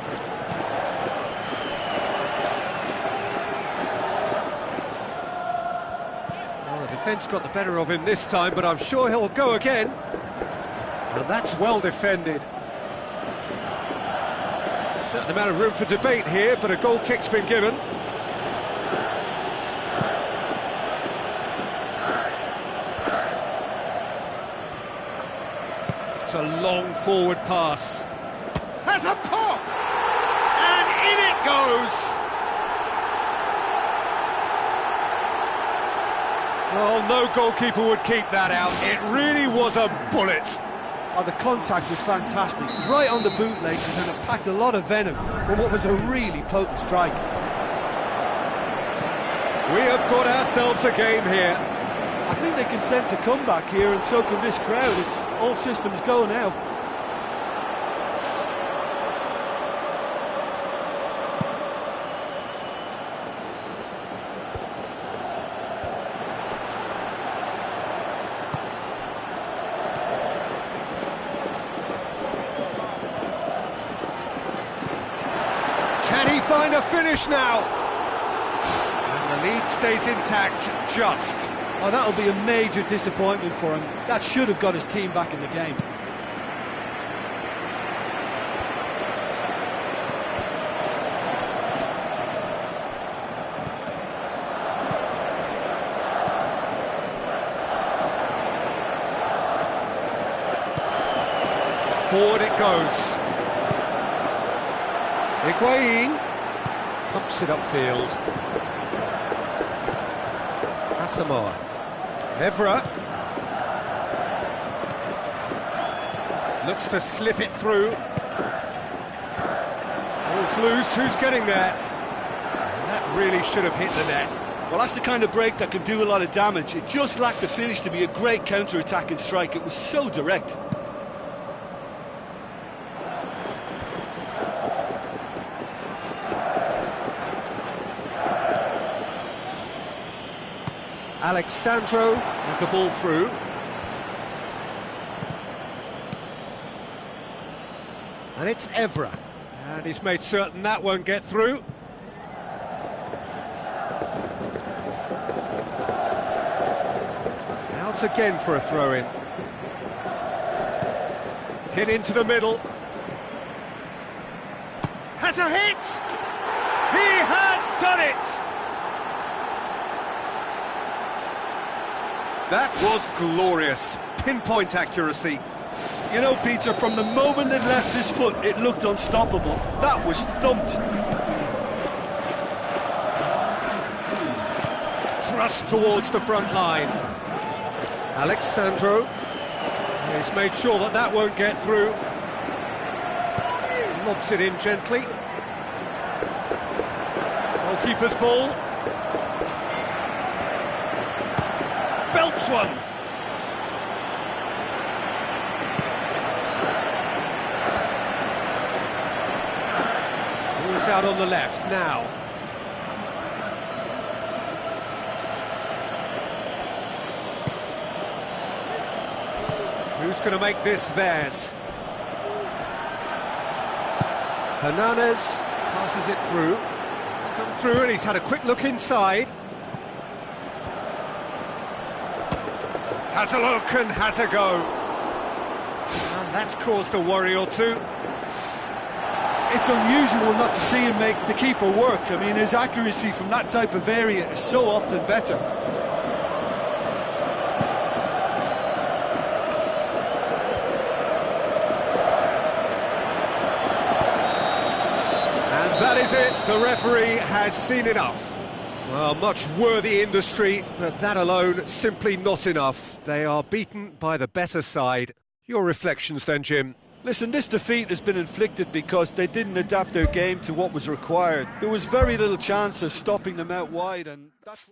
Well, the defence got the better of him this time, but I'm sure he'll go again. And that's well defended. Certain amount of room for debate here, but a goal kick's been given. It's a long forward pass. Has a pop! And in it goes! Well, no goalkeeper would keep that out. It really was a bullet. Oh, the contact was fantastic, right on the bootlaces, and it packed a lot of venom for what was a really potent strike. We have got ourselves a game here. I think they can sense a comeback here, and so can this crowd. It's all systems go now. Can he find a finish now? And the lead stays intact, just. Oh, that'll be a major disappointment for him. That should have got his team back in the game. Forward it goes. Higuain pumps it upfield. Asamoah. Evra looks to slip it through. Ball's loose, who's getting there? That really should have hit the net. Well, that's the kind of break that can do a lot of damage. It just lacked the finish to be a great counter-attacking strike. It was so direct. Alexandro with the ball through. And it's Evra. And he's made certain that won't get through. Out again for a throw-in. Hit into the middle. Has a hit! He has done it! That was glorious. Pinpoint accuracy. You know, Peter, from the moment it left his foot, it looked unstoppable. That was thumped. Thrust towards the front line. Alexandro. He's made sure that that won't get through. lobs it in gently. Goalkeeper's ball. Belts one. Ball's out on the left now. Who's going to make this theirs? Hernandez passes it through. It's come through and he's had a quick look inside. Has a look and has a go. And that's caused a worry or two. It's unusual not to see him make the keeper work. I mean, his accuracy from that type of area is so often better. That is it, the referee has seen enough. Well, much worthy industry, but that alone simply not enough. They are beaten by the better side. Your reflections then, Jim? Listen, this defeat has been inflicted because they didn't adapt their game to what was required. There was very little chance of stopping them out wide, and that's...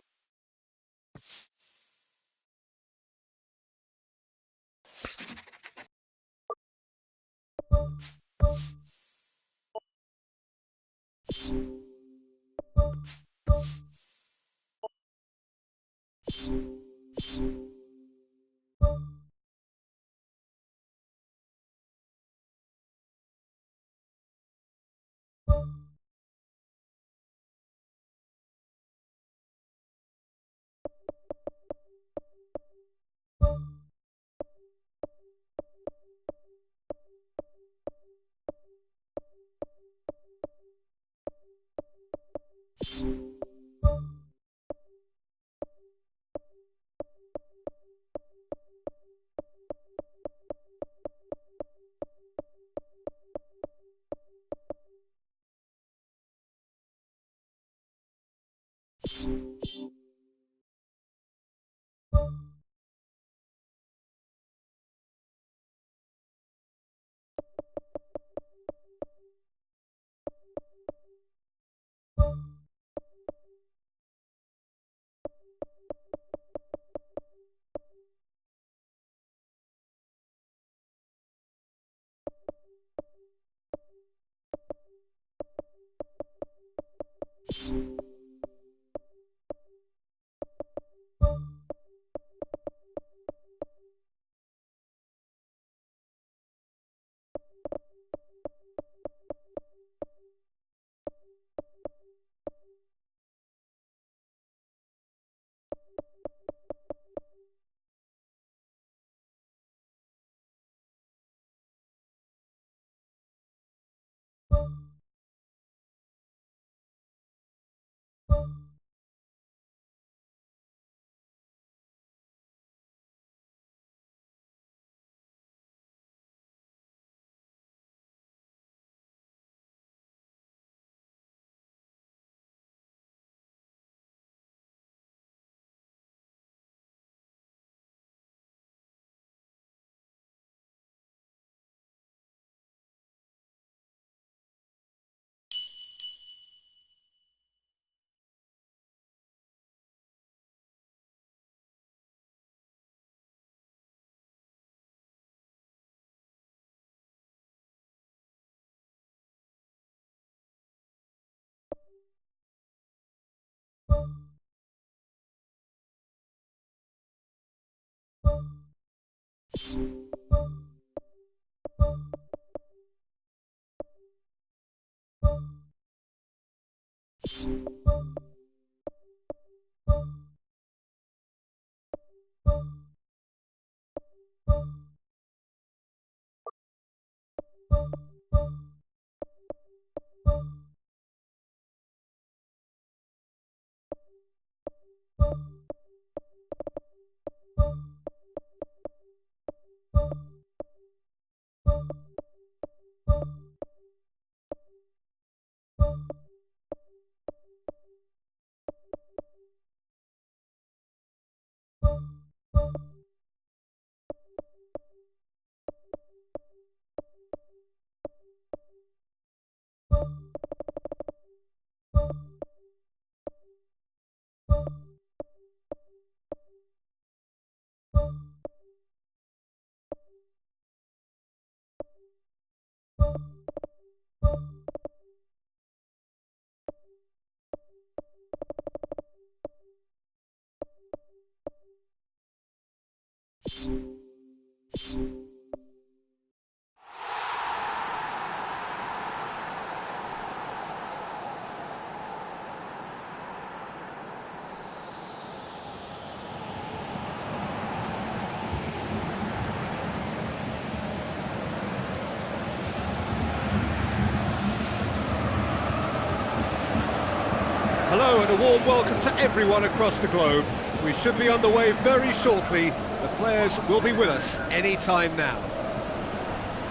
warm welcome to everyone across the globe. We should be on the way very shortly. The players will be with us any time now.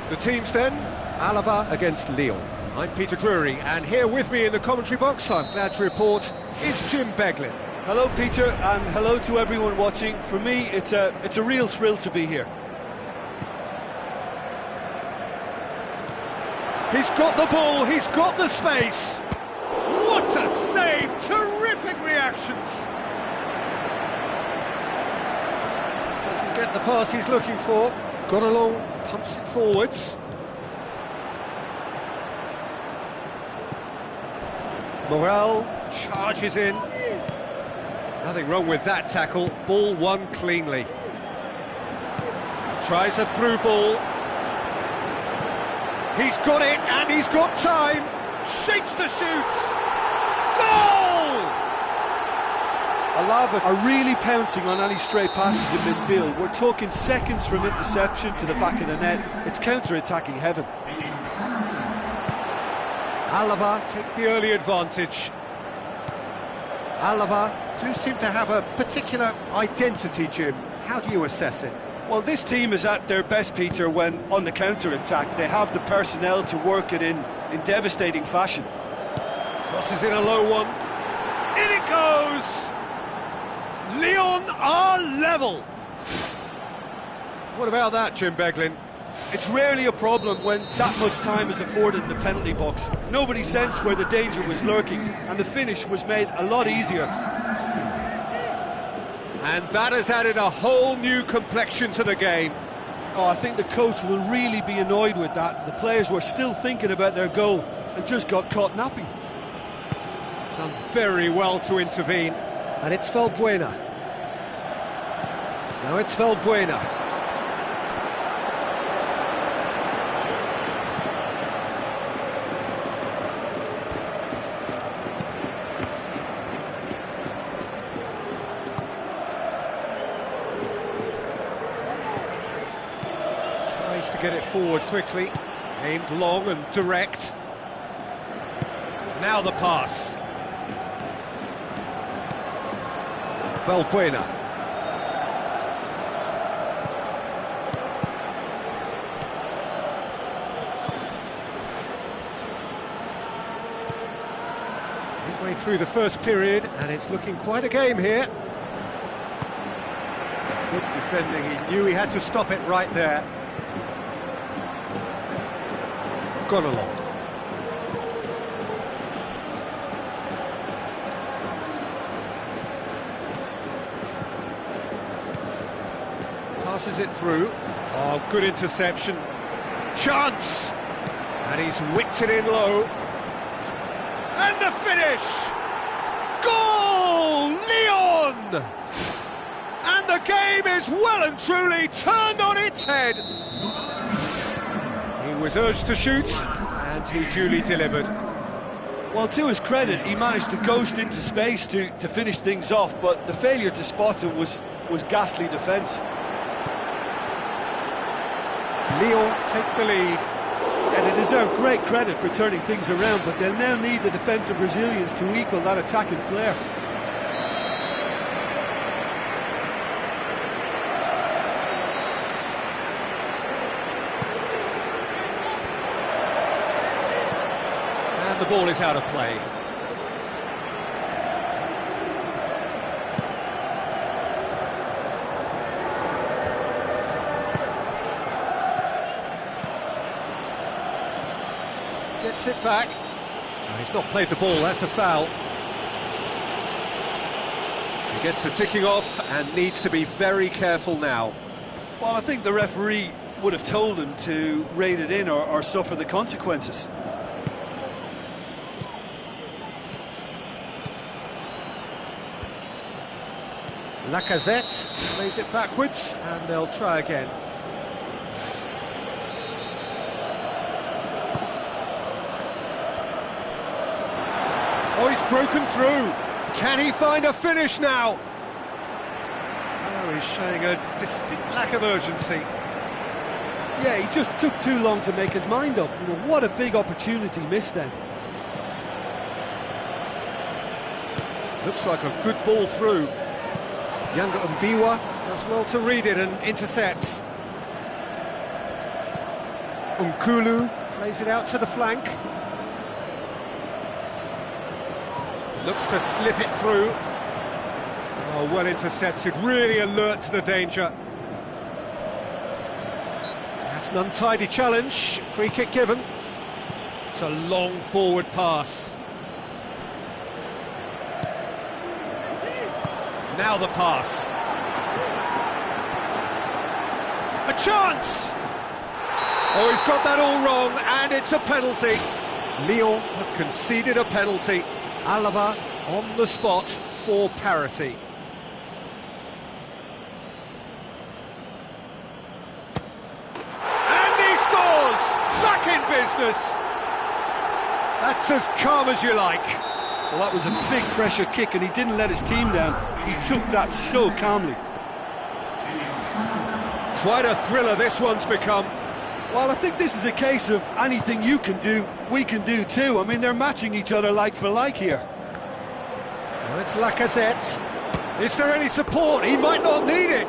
The teams then, Alava against Lyon. I'm Peter Drury, and here with me in the commentary box, I'm glad to report, is Jim Beglin. Hello Peter, and hello to everyone watching. For me, it's a real thrill to be here. He's got the ball, he's got the space. What a save! Terrific reactions. Doesn't get the pass he's looking for. Got along, pumps it forwards. Morel charges in. Nothing wrong with that tackle. Ball won cleanly. Tries a through ball. He's got it, and he's got time. Shakes the shoots. Goal! Alava are really pouncing on any stray passes in midfield. We're talking seconds from interception to the back of the net. It's counter-attacking heaven. Alava take the early advantage. Alava do seem to have a particular identity, Jim. How do you assess it? Well, this team is at their best, Peter, when on the counter-attack. They have the personnel to work it in devastating fashion. Crosses in a low one. In it goes! Lyon are level! What about that, Jim Beglin? It's rarely a problem when that much time is afforded in the penalty box. Nobody sensed where the danger was lurking, and the finish was made a lot easier. And that has added a whole new complexion to the game. Oh, I think the coach will really be annoyed with that. The players were still thinking about their goal and just got caught napping. Done very well to intervene. And it's Valbuena. Now it's Valbuena. Tries to get it forward quickly. Aimed long and direct. Now the pass. Valbuena. Midway through the first period, and it's looking quite a game here. Good defending, he knew he had to stop it right there. Gone along. Passes it through. Oh, good interception. Chance! And he's whipped it in low. And the finish! Goal! Lyon! And the game is well and truly turned on its head. He was urged to shoot, and he duly delivered. Well, to his credit, he managed to ghost into space to finish things off, but the failure to spot him was ghastly defence. Lyon take the lead. And they deserve great credit for turning things around, but they'll now need the defensive resilience to equal that attacking flair. And the ball is out of play. Gets it back. Oh, he's not played the ball, that's a foul. He gets the ticking off and needs to be very careful now. Well, I think the referee would have told him to rate it in or suffer the consequences. Lacazette plays it backwards and they'll try again. Oh, he's broken through. Can he find a finish now? Oh, he's showing a distinct lack of urgency. Yeah, he just took too long to make his mind up. You know, what a big opportunity missed then. Looks like a good ball through. Younger Mbiwa does well to read it and intercepts. Nkulu plays it out to the flank. Looks to slip it through. Oh, well intercepted, really alert to the danger. That's an untidy challenge, free kick given. It's a long forward pass. Now the pass. A chance! Oh, he's got that all wrong, and it's a penalty. Lyon have conceded a penalty. Alaba on the spot for parity. And he scores! Back in business! That's as calm as you like. Well, that was a big pressure kick and he didn't let his team down. He took that so calmly. Quite a thriller this one's become. Well, I think this is a case of anything you can do, we can do too. I mean, they're matching each other like for like here. Well, it's Lacazette. Is there any support? He might not need it.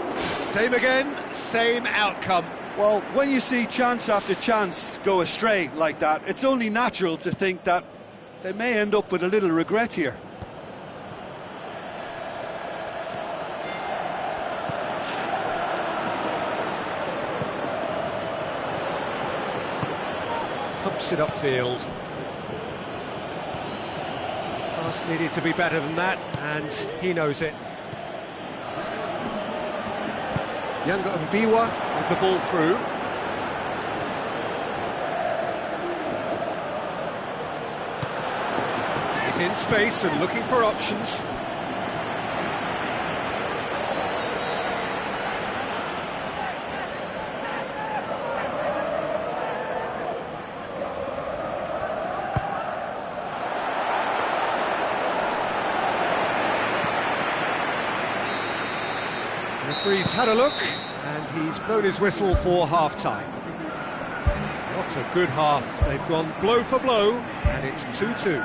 Same again, same outcome. Well, when you see chance after chance go astray like that, it's only natural to think that they may end up with a little regret here. Pumps it upfield. Pass needed to be better than that, and he knows it. Younger Mbiwa with the ball through. He's in space and looking for options. The referee's had a look, and he's blown his whistle for half-time. What a good half. They've gone blow for blow, and it's 2-2.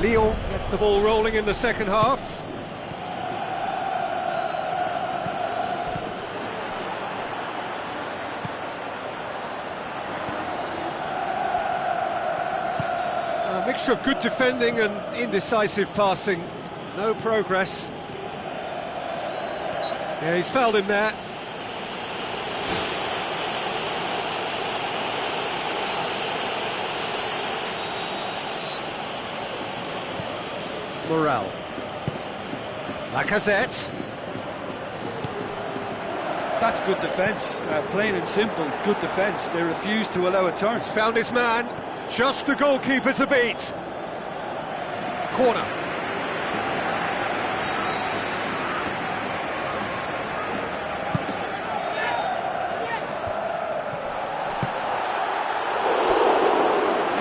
Lyon get the ball rolling in the second half. A mixture of good defending and indecisive passing. No progress. Yeah, he's fouled him there. Morel. Lacazette. That's good defence, plain and simple, good defence. They refuse to allow a turn. He's found his man, just the goalkeeper to beat. Corner.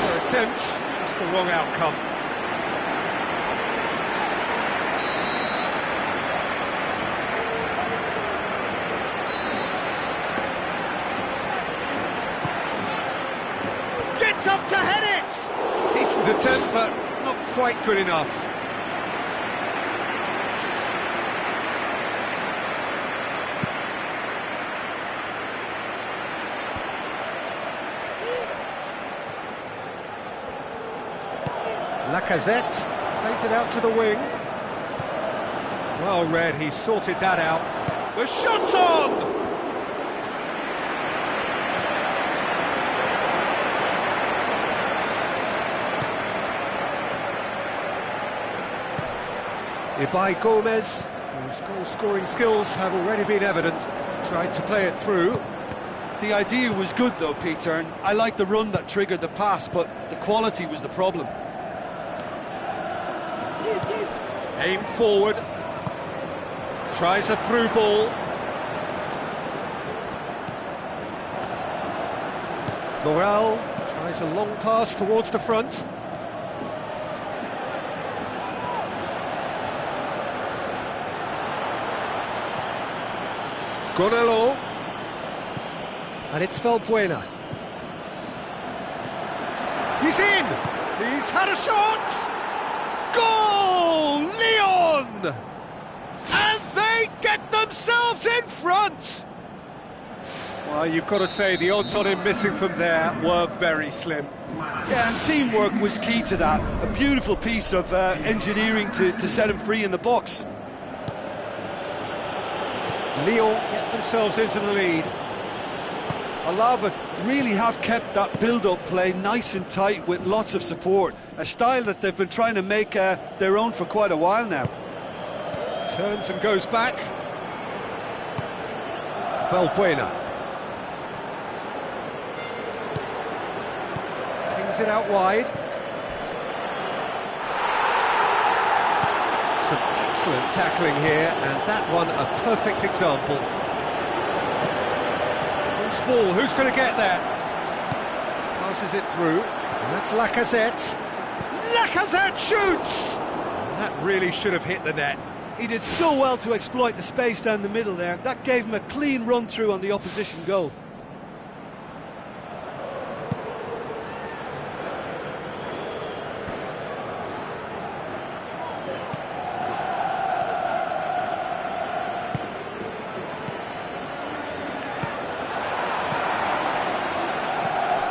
Fair attempt, just the wrong outcome. Up to head it! Decent attempt, but not quite good enough. Lacazette plays it out to the wing. Well read, he sorted that out. The shot's on! Ibai Gomez, whose goal-scoring skills have already been evident, tried to play it through. The idea was good though, Peter, and I like the run that triggered the pass, but the quality was the problem. Aimed forward, tries a through ball. Morale tries a long pass towards the front. Gonalo. And it's Valbuena. He's in! He's had a shot! Goal! Lyon! And they get themselves in front! Well, you've got to say the odds on him missing from there were very slim. Yeah, and teamwork was key to that. A beautiful piece of engineering to set him free in the box. Lyon get themselves into the lead. Alava really have kept that build-up play nice and tight with lots of support, a style that they've been trying to make their own for quite a while now. Turns and goes back. Valbuena. Kings it out wide. Some excellent tackling here, and that one a perfect example. Loose ball, who's going to get there? Passes it through, and that's Lacazette. Lacazette shoots! And that really should have hit the net. He did so well to exploit the space down the middle there. That gave him a clean run-through on the opposition goal.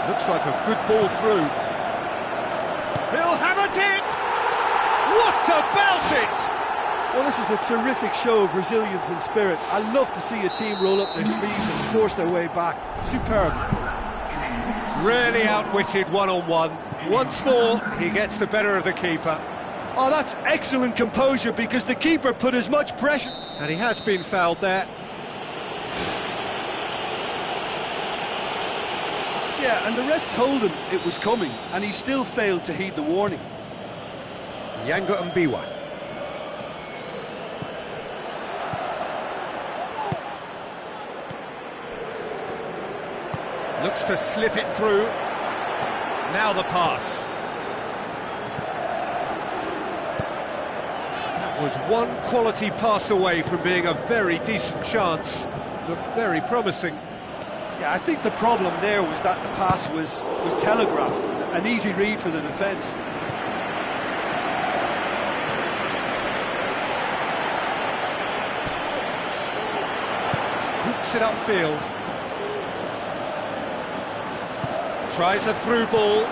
Looks like a good ball through. He'll have a dip! What about it? Well, this is a terrific show of resilience and spirit. I love to see a team roll up their sleeves and force their way back. Superb. Really outwitted one-on-one. Once more, he gets the better of the keeper. Oh, that's excellent composure because the keeper put as much pressure... And he has been fouled there. Yeah, and the ref told him it was coming, and he still failed to heed the warning. Yanga Mbiwa. Looks to slip it through. Now the pass. That was one quality pass away from being a very decent chance. Looked very promising. Yeah, I think the problem there was that the pass was telegraphed. An easy read for the defence. Hoops it upfield. Tries a through ball.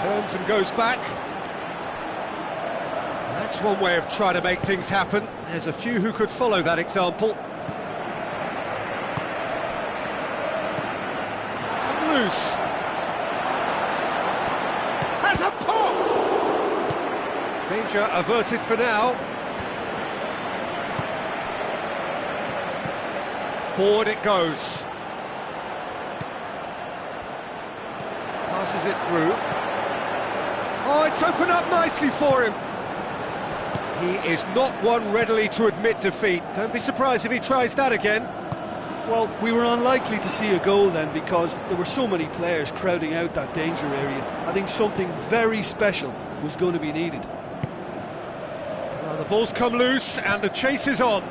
Turns and goes back. That's one way of trying to make things happen. There's a few who could follow that example. It's come loose. Has a pop! Danger averted for now. Forward it goes. Passes it through. Oh, it's opened up nicely for him. He is not one readily to admit defeat. Don't be surprised if he tries that again. Well, we were unlikely to see a goal then because there were so many players crowding out that danger area. I think something very special was going to be needed. Well, the ball's come loose and the chase is on.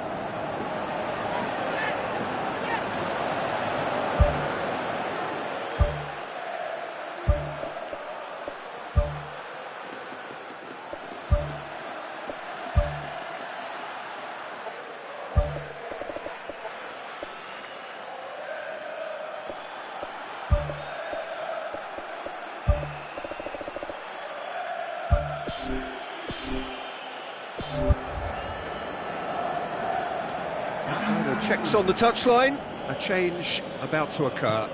Final checks on the touchline. A change about to occur.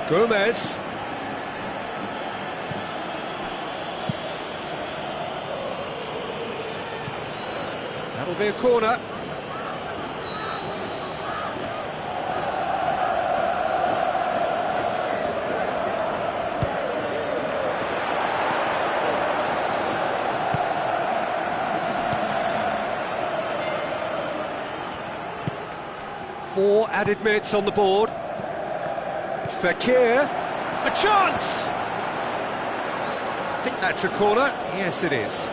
Gomez. That'll be a corner. 4 added minutes on the board. Fekir, a chance! I think that's a corner. Yes, it is.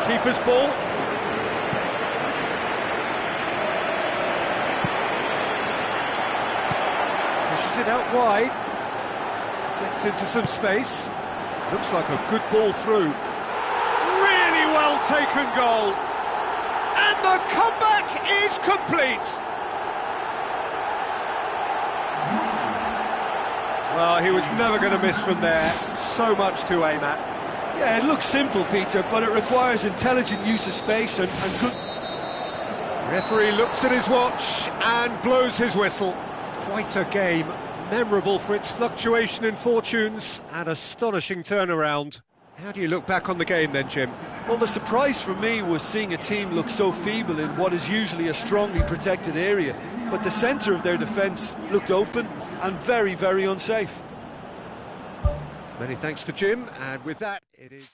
Keeper's ball. Pushes it out wide. Gets into some space. Looks like a good ball through. Really well taken goal. And the comeback is complete. Well, he was never going to miss from there. So much to aim at. Yeah, it looks simple, Peter, but it requires intelligent use of space and good... Referee looks at his watch and blows his whistle. Quite a game, memorable for its fluctuation in fortunes and astonishing turnaround. How do you look back on the game then, Jim? Well, the surprise for me was seeing a team look so feeble in what is usually a strongly protected area, but the centre of their defence looked open and very, very unsafe. Many thanks to Jim, and with that, it is...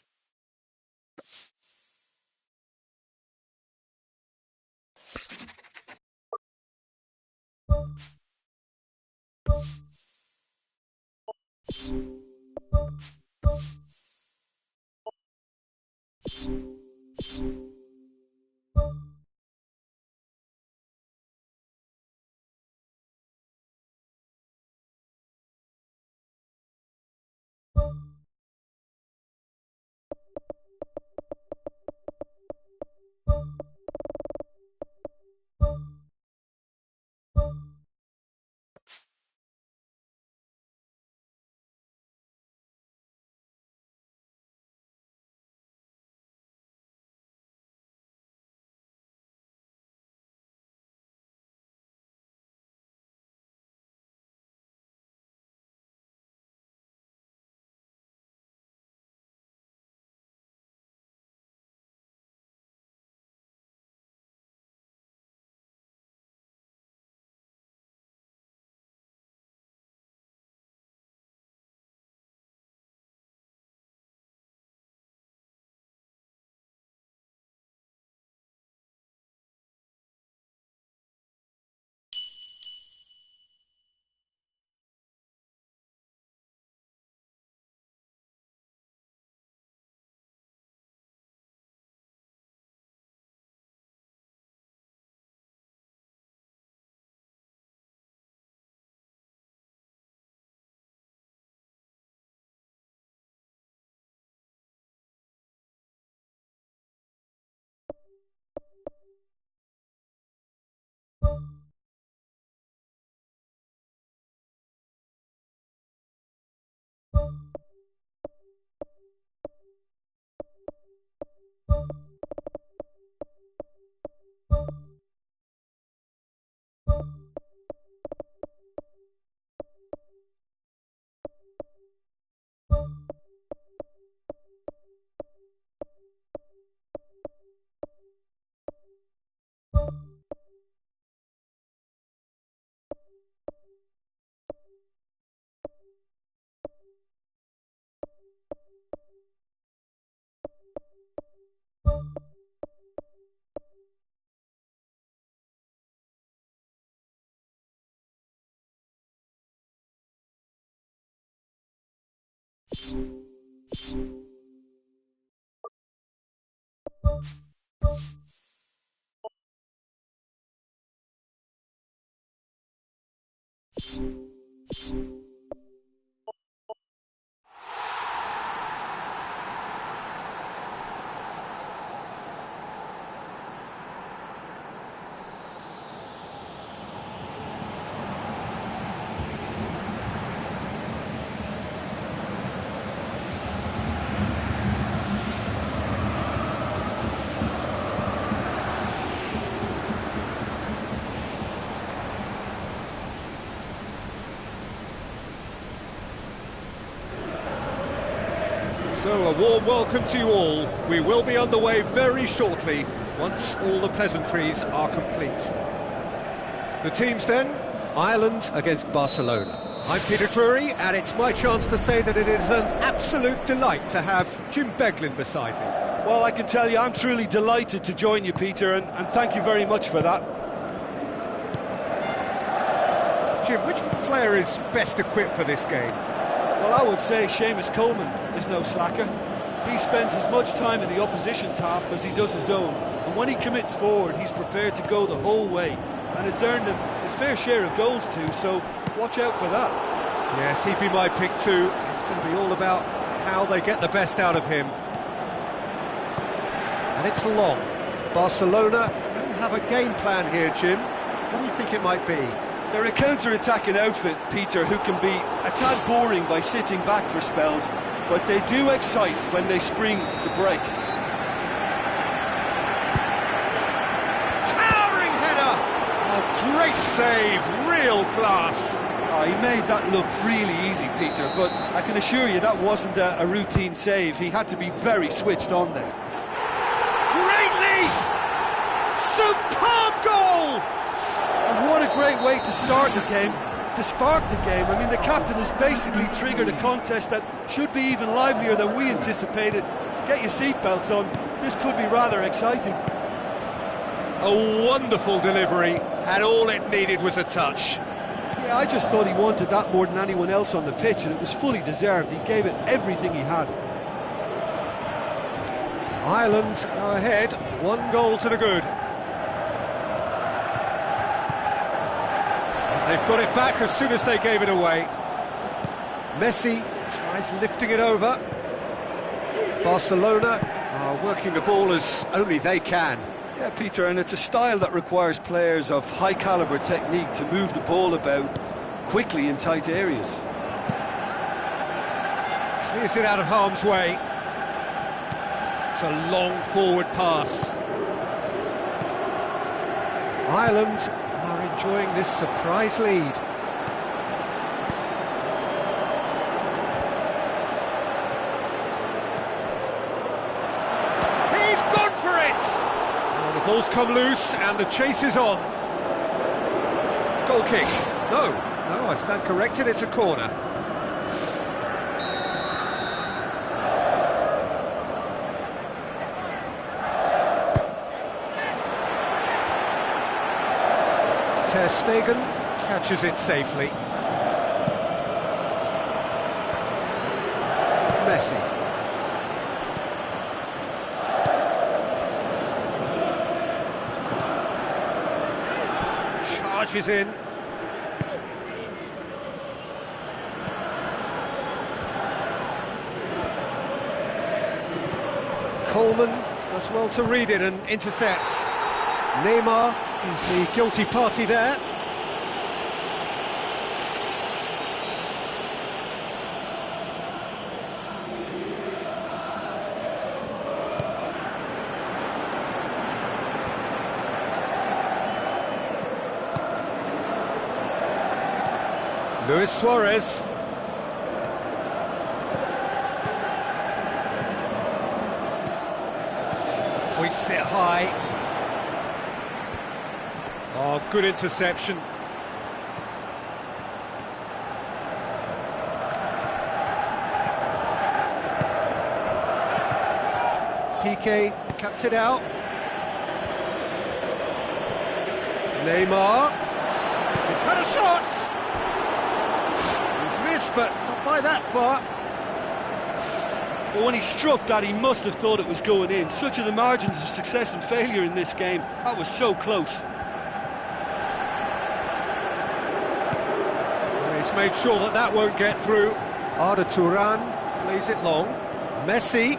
So, a warm welcome to you all. We will be underway very shortly, once all the pleasantries are complete. The teams then, Ireland against Barcelona. I'm Peter Drury, and it's my chance to say that it is an absolute delight to have Jim Beglin beside me. Well, I can tell you I'm truly delighted to join you, Peter, and thank you very much for that. Jim, which player is best equipped for this game? Well, I would say Seamus Coleman is no slacker. He spends as much time in the opposition's half as he does his own, and when he commits forward, he's prepared to go the whole way, and it's earned him his fair share of goals too, so watch out for that. Yes, he'd be my pick too. It's going to be all about how they get the best out of him. And it's long. Barcelona will have a game plan here, Jim. What do you think it might be? They're a counter-attacking outfit, Peter, who can be a tad boring by sitting back for spells, but they do excite when they spring the break. Towering header! Oh, great save, real class. Oh, he made that look really easy, Peter, but I can assure you that wasn't a routine save. He had to be very switched on there. Great lead! Superb goal! And what a great way to start the game, to spark the game. I mean, the captain has basically triggered a contest that should be even livelier than we anticipated. Get your seatbelts on, this could be rather exciting. A wonderful delivery, and all it needed was a touch. Yeah, I just thought he wanted that more than anyone else on the pitch, and it was fully deserved. He gave it everything he had. Ireland go ahead, 1 goal to the good. They've got it back as soon as they gave it away. Messi tries lifting it over. Barcelona are working the ball as only they can. Yeah, Peter, and it's a style that requires players of high-caliber technique to move the ball about quickly in tight areas. Clears it out of harm's way. It's a long forward pass. Ireland are enjoying this surprise lead. He's gone for it! Well, the ball's come loose and the chase is on. Goal kick. No, I stand corrected, it's a corner. Ter Stegen catches it safely. Messi. Charges in. Coleman does well to read it and intercepts. Neymar is the guilty party there. Luis Suarez. Hoists it high. Oh, good interception. Piqué cuts it out. Neymar. He's had a shot. He's missed, but not by that far. But when he struck that, he must have thought it was going in. Such are the margins of success and failure in this game. That was so close. He's made sure that that won't get through. Arda Turan plays it long. Messi.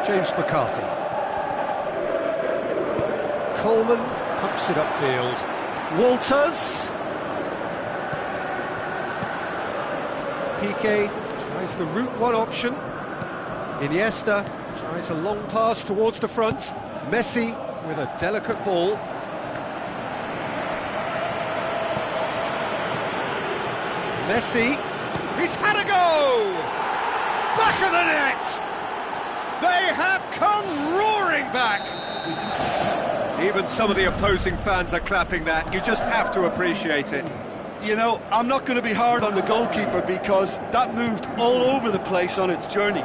James McCarthy. Coleman pumps it upfield. Walters. Piqué tries the route one option. Iniesta tries a long pass towards the front. Messi with a delicate ball. Messi, he's had a go! Back of the net! They have come roaring back! Even some of the opposing fans are clapping that. You just have to appreciate it. You know, I'm not going to be hard on the goalkeeper because that moved all over the place on its journey.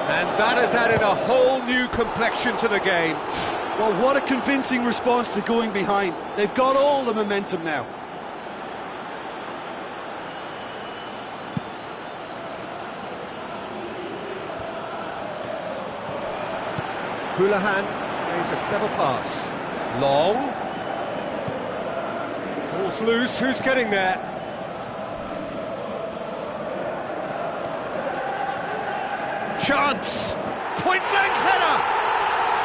And that has added a whole new complexion to the game. Well, what a convincing response to going behind. They've got all the momentum now. Houlihan plays a clever pass. Long. Ball's loose, who's getting there? Chance! Point-blank header!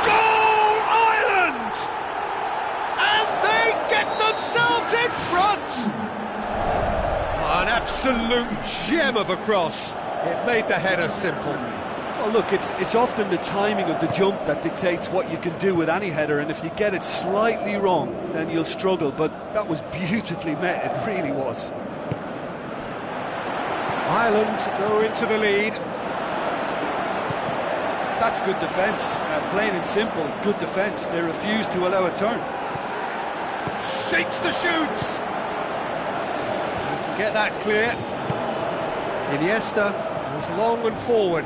Goal, Ireland! And they get themselves in front! An absolute gem of a cross. It made the header simple. Well, look, it's often the timing of the jump that dictates what you can do with any header, and if you get it slightly wrong, then you'll struggle, but that was beautifully met, it really was. Ireland go into the lead. That's good defence, plain and simple, good defence. They refuse to allow a turn. Shapes the shoots! Get that clear. Iniesta goes long and forward.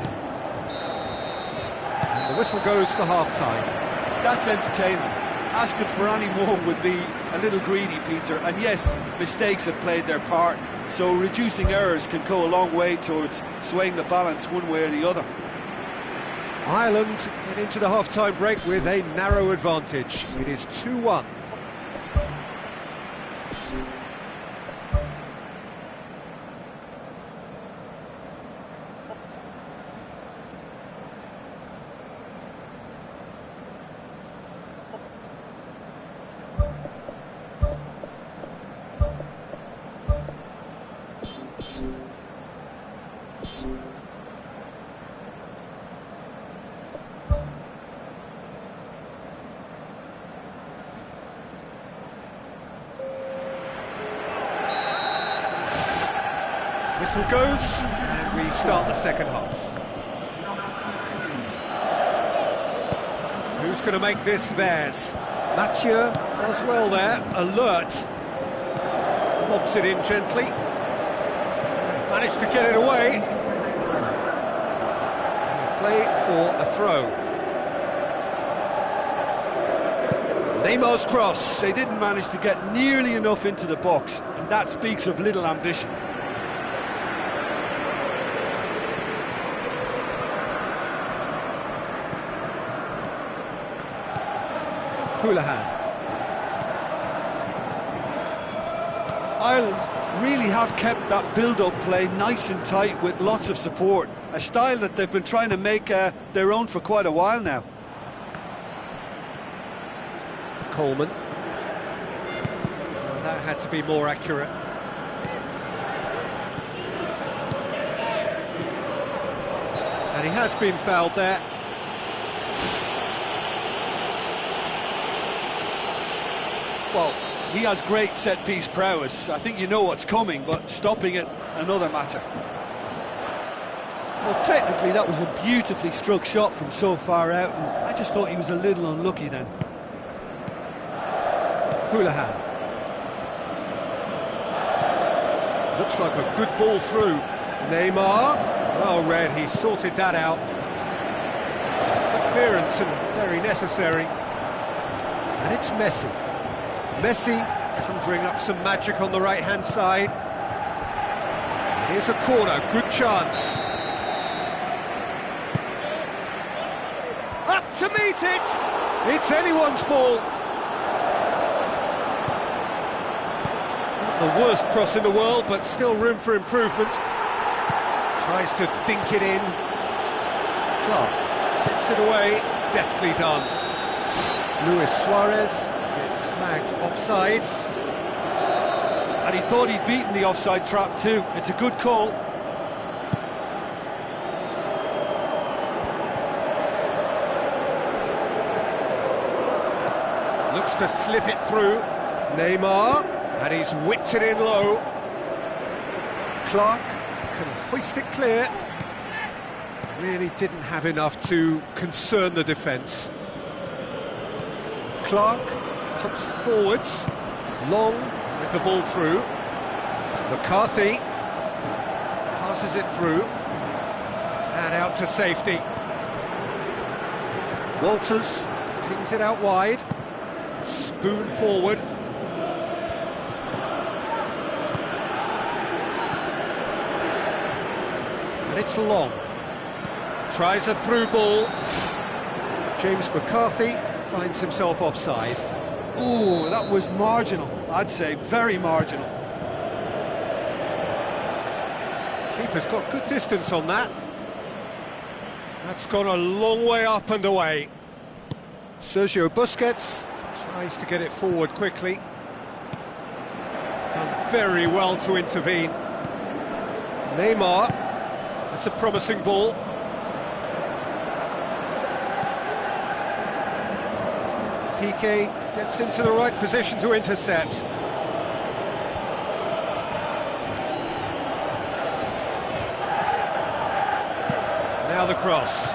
And the whistle goes for half-time. That's entertainment. Asking for any more would be a little greedy, Peter. And yes, mistakes have played their part, so reducing errors can go a long way towards swaying the balance one way or the other. Ireland get into the half-time break with a narrow advantage. It is 2-1. Whistle goes, and we start the second half. Who's going to make this theirs? Mathieu does well there, alert. Lobs it in gently. Managed to get it away. Play for a throw. Neymar's cross. They didn't manage to get nearly enough into the box, and that speaks of little ambition. Houlihan. Ireland really have kept that build-up play nice and tight with lots of support, a style that they've been trying to make their own for quite a while now. Coleman. Well, that had to be more accurate. And he has been fouled there. Well, he has great set-piece prowess. I think you know what's coming, but stopping it, another matter. Well, technically, that was a beautifully struck shot from so far out, and I just thought he was a little unlucky then. Houlihan. Looks like a good ball through. Neymar. Well read, he sorted that out. Good clearance and very necessary. And it's Messi. Messi conjuring up some magic on the right-hand side. Here's a corner, good chance. Up to meet it! It's anyone's ball. Not the worst cross in the world, but still room for improvement. Tries to dink it in. Clark gets it away, deftly done. Luis Suarez gets flagged offside. And he thought he'd beaten the offside trap too. It's a good call. Looks to slip it through. Neymar, and he's whipped it in low. Clark can hoist it clear. Really didn't have enough to concern the defence. Clark pumps it forwards. Long with the ball through. McCarthy passes it through. And out to safety. Walters pings it out wide. Spoon forward. And it's Long. Tries a through ball. James McCarthy finds himself offside. Oh, that was marginal, I'd say, very marginal. Keeper's got good distance on that. That's gone a long way up and away. Sergio Busquets tries to get it forward quickly. Done very well to intervene. Neymar, that's a promising ball. Piqué gets into the right position to intercept. Now the cross.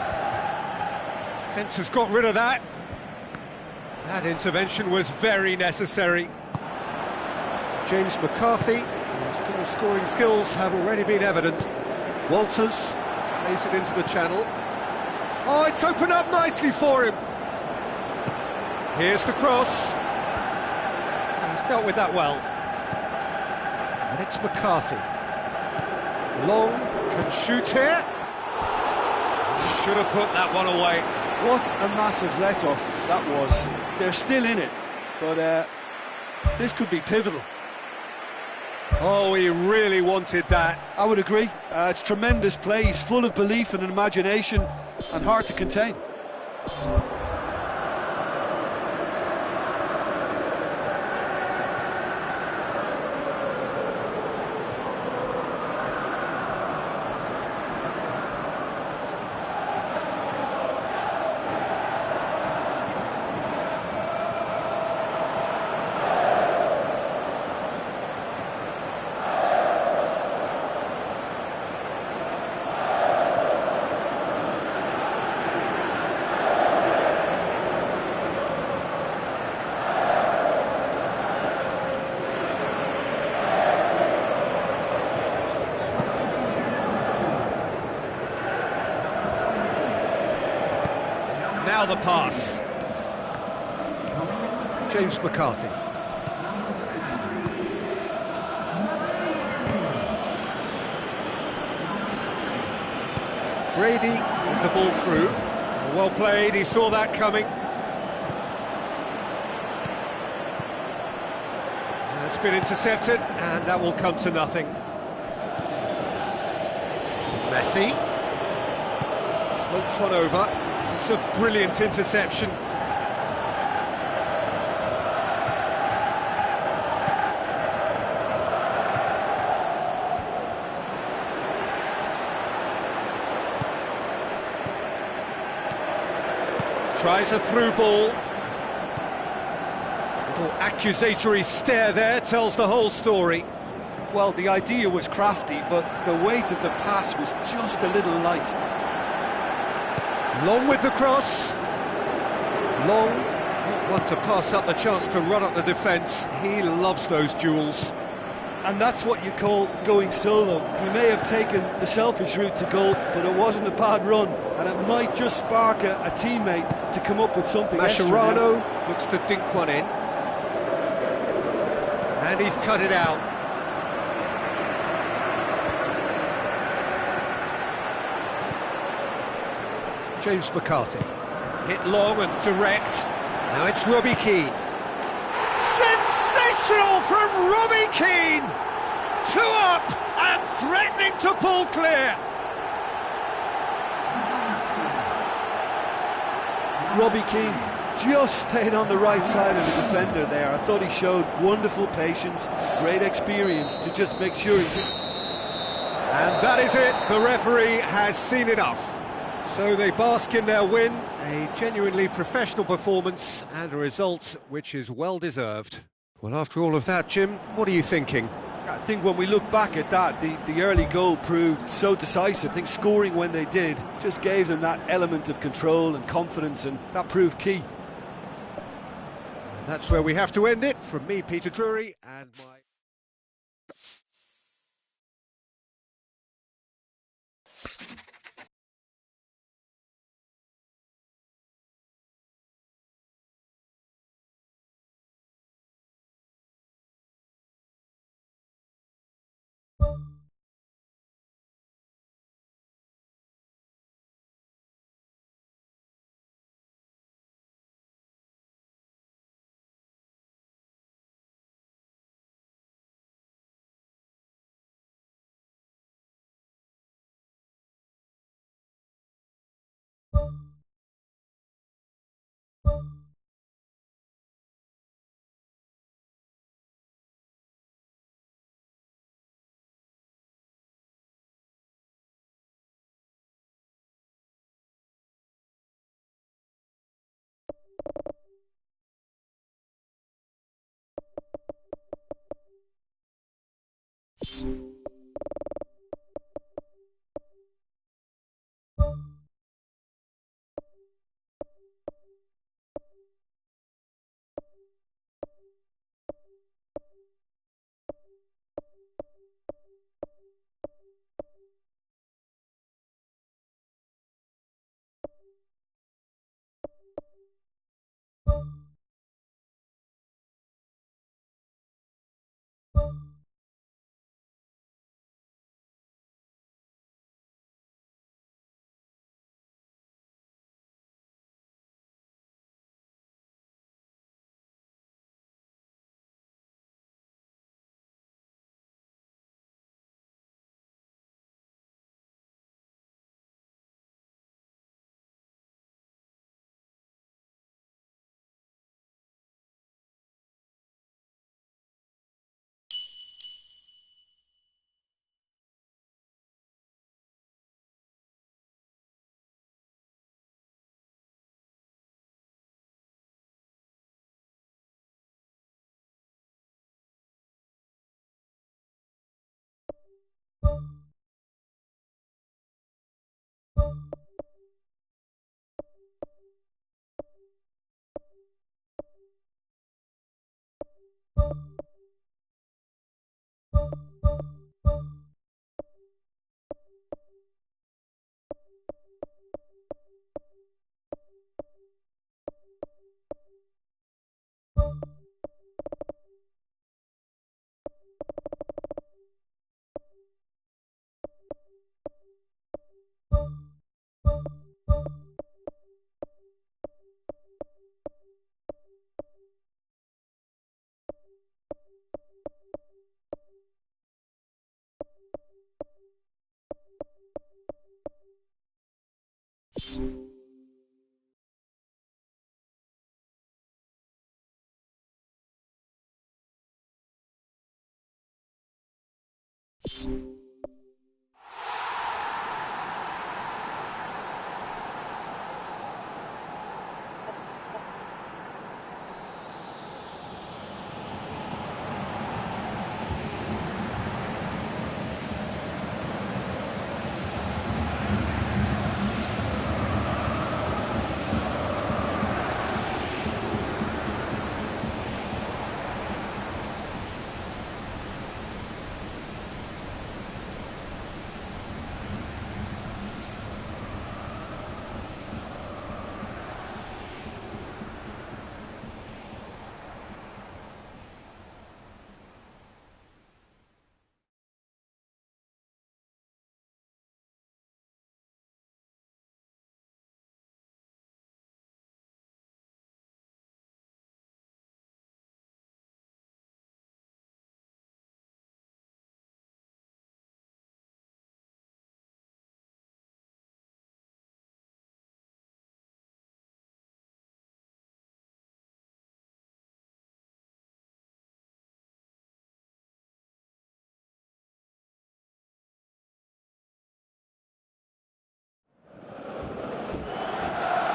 Defence has got rid of that. That intervention was very necessary. James McCarthy, whose goal-scoring skills have already been evident. Walters plays it into the channel. Oh, it's opened up nicely for him. Here's the cross. He's dealt with that well. And it's McCarthy. Long can shoot here. Should have put that one away. What a massive let-off that was. They're still in it, but this could be pivotal. Oh, he really wanted that. I would agree. It's tremendous play. He's full of belief and imagination and hard to contain. Now the pass. James McCarthy. Brady with the ball through. Well played, he saw that coming. It's been intercepted, and that will come to nothing. Messi floats one over. It's a brilliant interception. Tries a through ball. Little accusatory stare there tells the whole story. Well, the idea was crafty, but the weight of the pass was just a little light. Long with the cross. Long, not one to pass up the chance to run up the defence. He loves those duels. And that's what you call going solo. He may have taken the selfish route to goal, but it wasn't a bad run, and it might just spark a teammate to come up with something extra. Mascherano looks to dink one in. And he's cut it out. James McCarthy. Hit long and direct. Now it's Robbie Keane. Sensational from Robbie Keane! 2 up and threatening to pull clear. Robbie Keane just stayed on the right side of the defender there. I thought he showed wonderful patience, great experience to just make sure he did. And that is it. The referee has seen enough. So they bask in their win, a genuinely professional performance and a result which is well deserved. Well, after all of that, Jim, what are you thinking? I think when we look back at that, the early goal proved so decisive. I think scoring when they did just gave them that element of control and confidence, and that proved key. And that's where we have to end it. From me, Peter Drury, and my...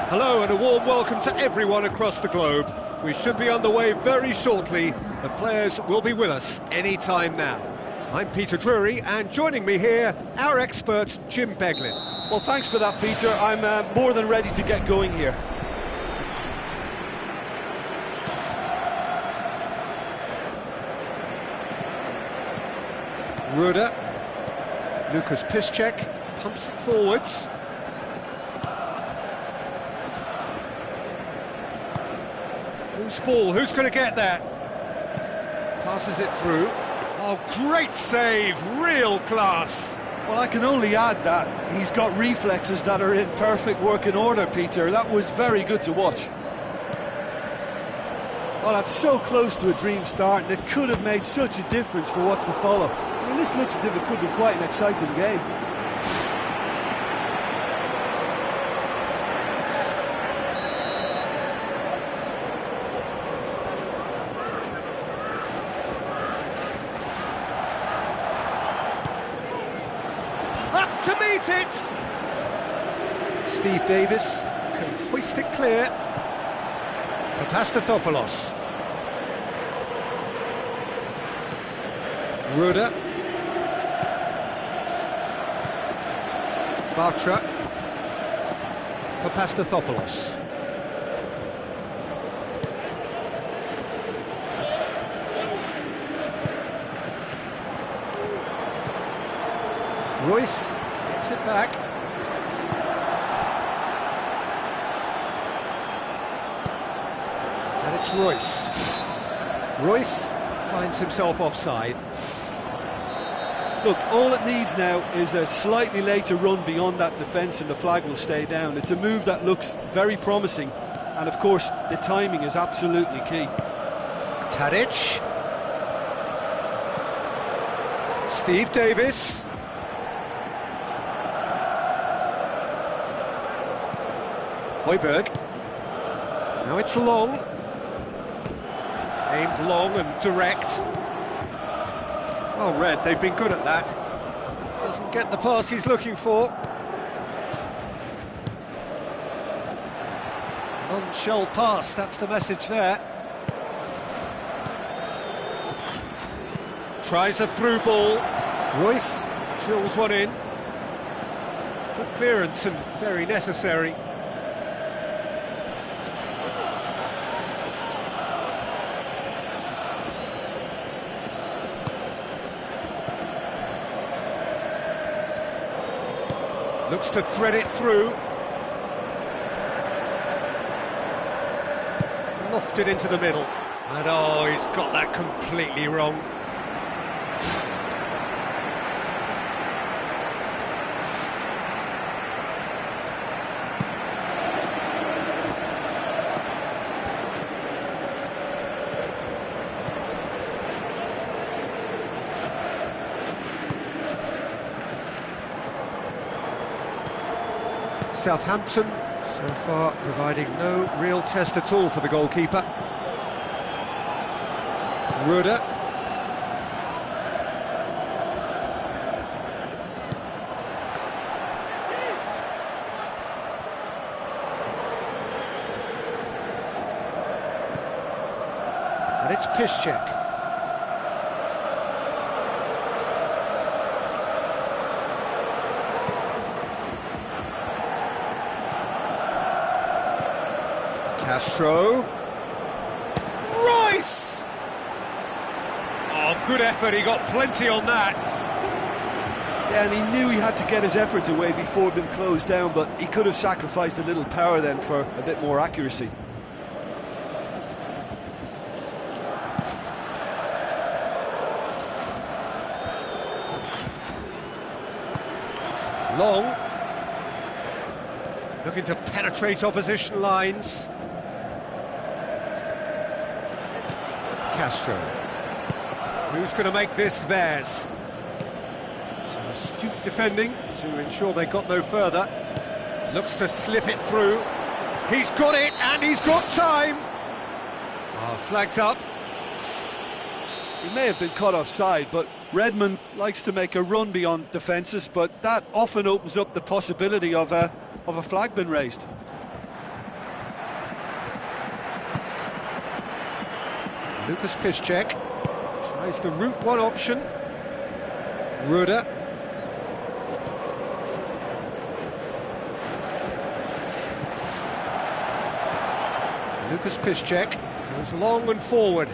Hello and a warm welcome to everyone across the globe. We should be on the way very shortly. The players will be with us any time now. I'm Peter Drury, and joining me here, our expert, Jim Beglin. Well, thanks for that, Peter. I'm more than ready to get going here. Ruda, Lucas Piszczek pumps it forwards. Loose ball, who's going to get that? Passes it through. Oh, great save, real class. Well, I can only add that he's got reflexes that are in perfect working order, Peter. That was very good to watch. Oh, that's so close to a dream start, and it could have made such a difference for what's to follow. I mean, this looks as if it could be quite an exciting game. Up to meet it! Steve Davis can hoist it clear. Papastathopoulos. Ruda. Bartra. Papastathopoulos. Royce gets it back. And it's Royce. Royce finds himself offside. Look, all it needs now is a slightly later run beyond that defence and the flag will stay down. It's a move that looks very promising, and of course the timing is absolutely key. Tadic. Steve Davis. Højbjerg. Now it's long. Aimed long and direct. Well read, they've been good at that. Doesn't get the pass he's looking for. None-shell pass, that's the message there. Tries a through ball. Royce drills one in. Good clearance and very necessary. Looks to thread it through. Lofted into the middle. And oh, he's got that completely wrong. Southampton, so far, providing no real test at all for the goalkeeper. Ruda. And it's Piszczek. Castro. Royce! Oh, good effort, he got plenty on that. Yeah, and he knew he had to get his efforts away before them closed down, but he could have sacrificed a little power then for a bit more accuracy. Long. Looking to penetrate opposition lines. Castro. Who's going to make this theirs? Some astute defending to ensure they got no further. Looks to slip it through. He's got it, and he's got time! Oh, flags up. He may have been caught offside, but Redmond likes to make a run beyond defences, but that often opens up the possibility of a flag being raised. Lucas Piszczek tries the route one option. Ruda. Lucas Piszczek goes long and forward.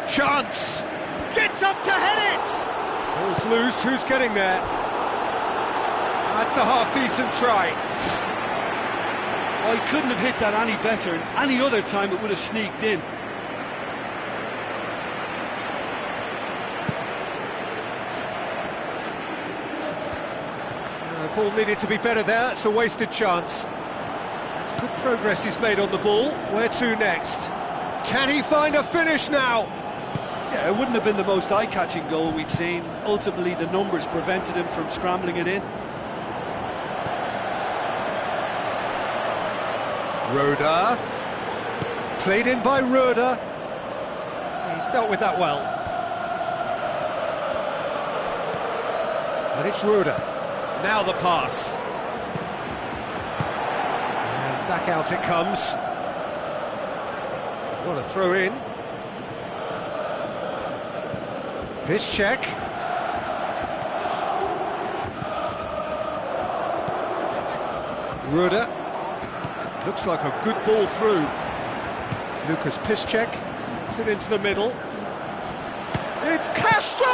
Chance! Gets up to head it! Ball's loose, who's getting there? That's a half-decent try. Oh, he couldn't have hit that any better, and any other time it would have sneaked in. The ball needed to be better there, it's a wasted chance. That's good progress he's made on the ball. Where to next? Can he find a finish now? Yeah, it wouldn't have been the most eye-catching goal we'd seen. Ultimately, the numbers prevented him from scrambling it in. Roda. Played in by Roda. He's dealt with that well. And it's Roda. Now the pass. And back out it comes. What a throw in. Piszczek. Roda. Looks like a good ball through. Lucas Piszczek gets it into the middle. It's Castro!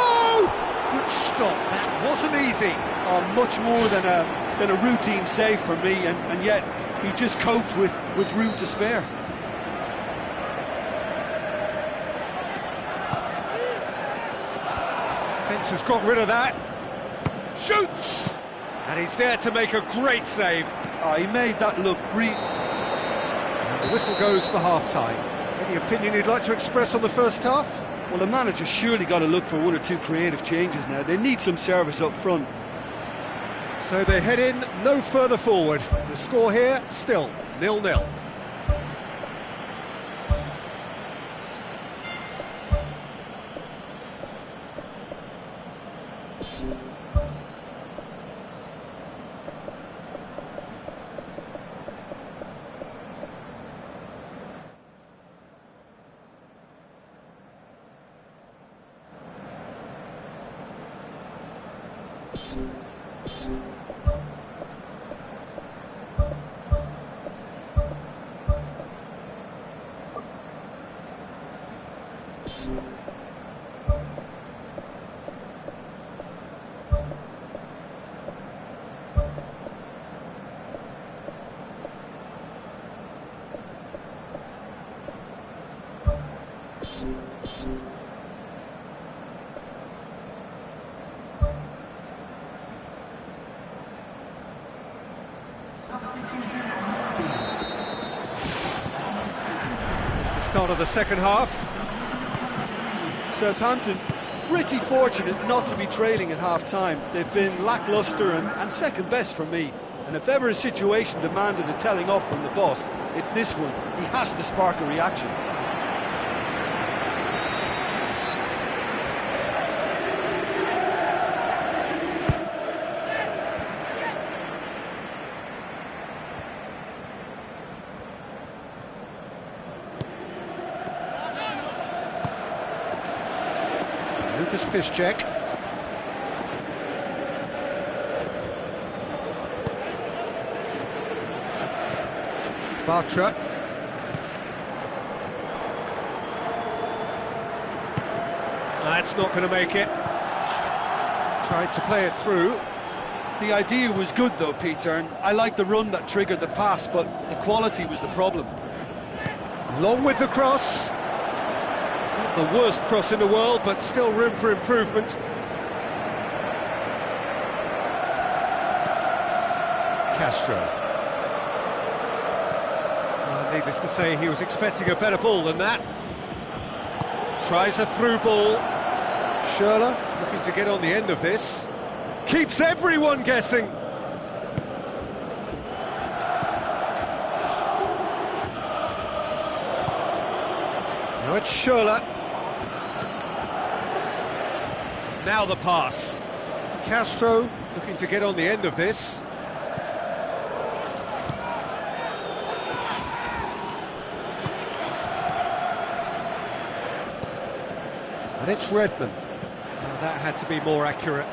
Good stop, that wasn't easy. Oh, much more than a routine save for me, and yet he just coped with room to spare. Fence has got rid of that. Shoots! And he's there to make a great save. Oh, he made that look real. The whistle goes for half-time. Any opinion you'd like to express on the first half? Well, the manager's surely got to look for one or two creative changes now. They need some service up front. So they head in no further forward. The score here, still 0-0. It's the start of the second half. Southampton pretty fortunate not to be trailing at half-time. They've been lacklustre and second best for me. And if ever a situation demanded a telling off from the boss, it's this one. He has to spark a reaction. Lucas Piszczek. Bartra. That's not going to make it. Tried to play it through. The idea was good though, Peter, and I like the run that triggered the pass, but the quality was the problem. Long with the cross. Not the worst cross in the world, but still room for improvement. Castro. Needless to say, he was expecting a better ball than that. Tries a through ball. Schürrle looking to get on the end of this. Keeps everyone guessing. Now it's Schürrle. Now the pass. Castro looking to get on the end of this. And it's Redmond. Oh, that had to be more accurate.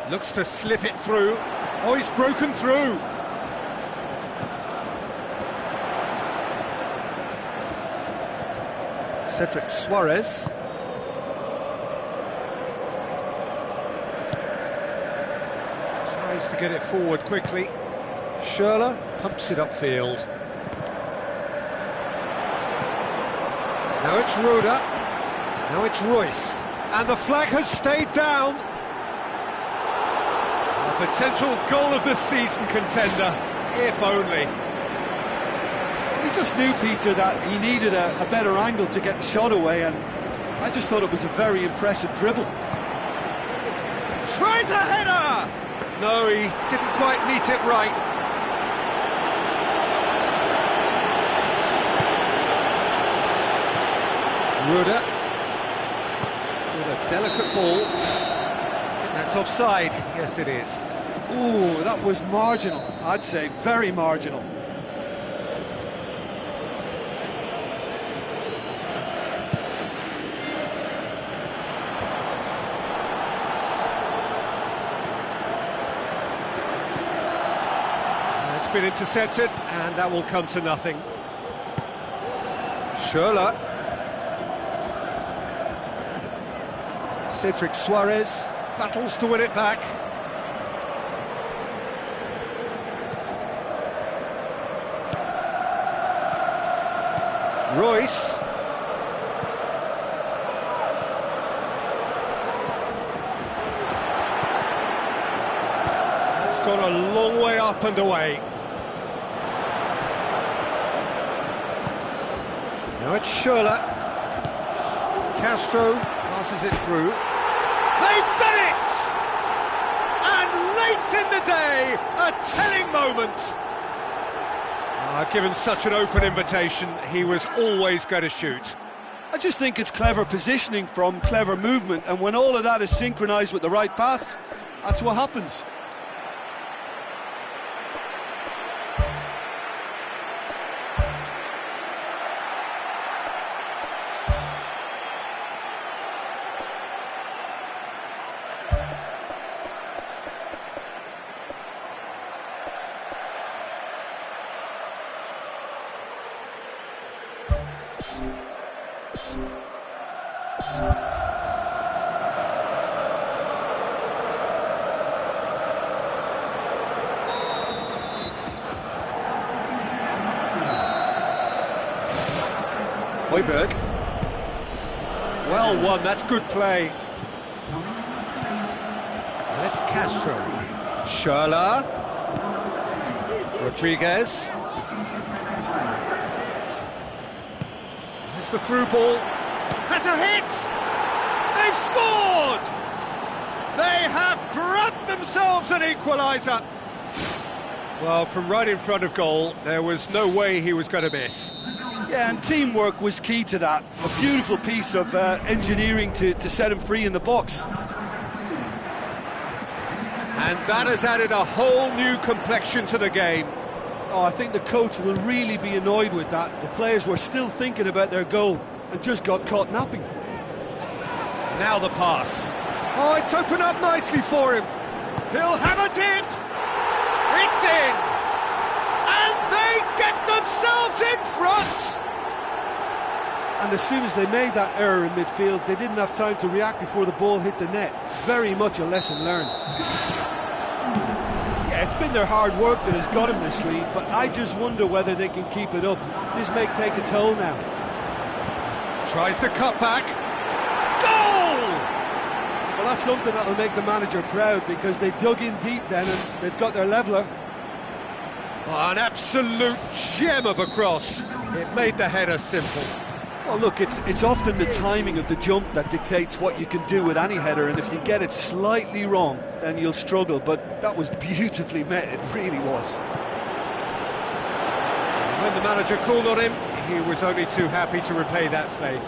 Looks to slip it through. Oh, he's broken through. Cedric Suarez. Tries to get it forward quickly. Schürrle pumps it upfield. Now it's Rode. Now it's Reus. And the flag has stayed down. A potential goal of the season contender, if only. He just knew, Peter, that he needed a better angle to get the shot away, and I just thought it was a very impressive dribble. Tries a header! No, he didn't quite meet it right. Rode with a delicate ball. I think that's offside. Yes, it is. Ooh, that was marginal. I'd say very marginal. It's been intercepted, and that will come to nothing. Schürrle. Cedric Suarez battles to win it back. Reus. It's gone a long way up and away. Now it's Schürrle. Castro passes it through. They've done it! And late in the day, a telling moment. Given such an open invitation, he was always going to shoot. I just think it's clever positioning from clever movement, and when all of that is synchronised with the right pass, that's what happens. Højbjerg. Well won, that's good play. And it's Castro. Schürrle. Rodriguez. It's the through ball. Has a hit! They've scored! They have grabbed themselves an equaliser. Well, from right in front of goal, there was no way he was going to miss. Yeah, and teamwork was key to that. A beautiful piece of engineering to set him free in the box. And that has added a whole new complexion to the game. Oh, I think the coach will really be annoyed with that. The players were still thinking about their goal and just got caught napping. Now the pass. Oh, it's opened up nicely for him. He'll have a dip. It's in. And they get themselves in front. And as soon as they made that error in midfield, they didn't have time to react before the ball hit the net. Very much a lesson learned. Yeah, it's been their hard work that has got them this lead, but I just wonder whether they can keep it up. This may take a toll now. Tries to cut back. Goal! Well, that's something that'll make the manager proud, because they dug in deep then and they've got their leveller. Oh, an absolute gem of a cross. It made the header simple. Well, look, it's often the timing of the jump that dictates what you can do with any header, and if you get it slightly wrong, then you'll struggle, but that was beautifully met, it really was. When the manager called on him, he was only too happy to repay that faith.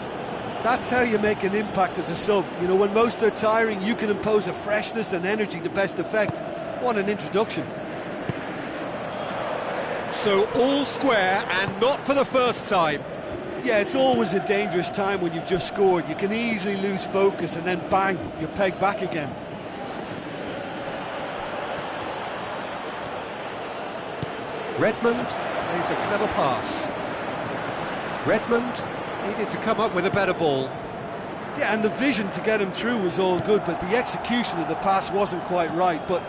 That's how you make an impact as a sub. You know, when most are tiring, you can impose a freshness and energy to best effect. What an introduction. So all square, and not for the first time. Yeah, it's always a dangerous time when you've just scored. You can easily lose focus and then bang, you're pegged back again. Redmond plays a clever pass. Redmond needed to come up with a better ball. Yeah, and the vision to get him through was all good, but the execution of the pass wasn't quite right. But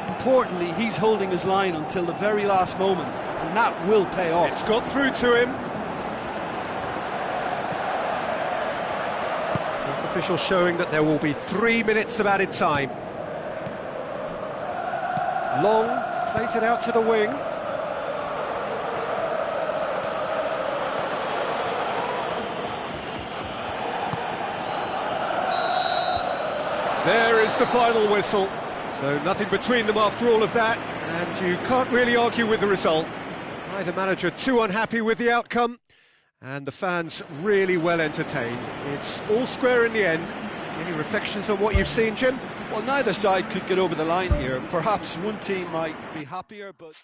importantly, he's holding his line until the very last moment, and that will pay off. It's got through to him. Fourth official showing that there will be 3 minutes of added time. Long plays it out to the wing. There is the final whistle. So nothing between them after all of that, and you can't really argue with the result. Neither manager too unhappy with the outcome, and the fans really well entertained. It's all square in the end. Any reflections on what you've seen, Jim? Well, neither side could get over the line here. Perhaps one team might be happier, but...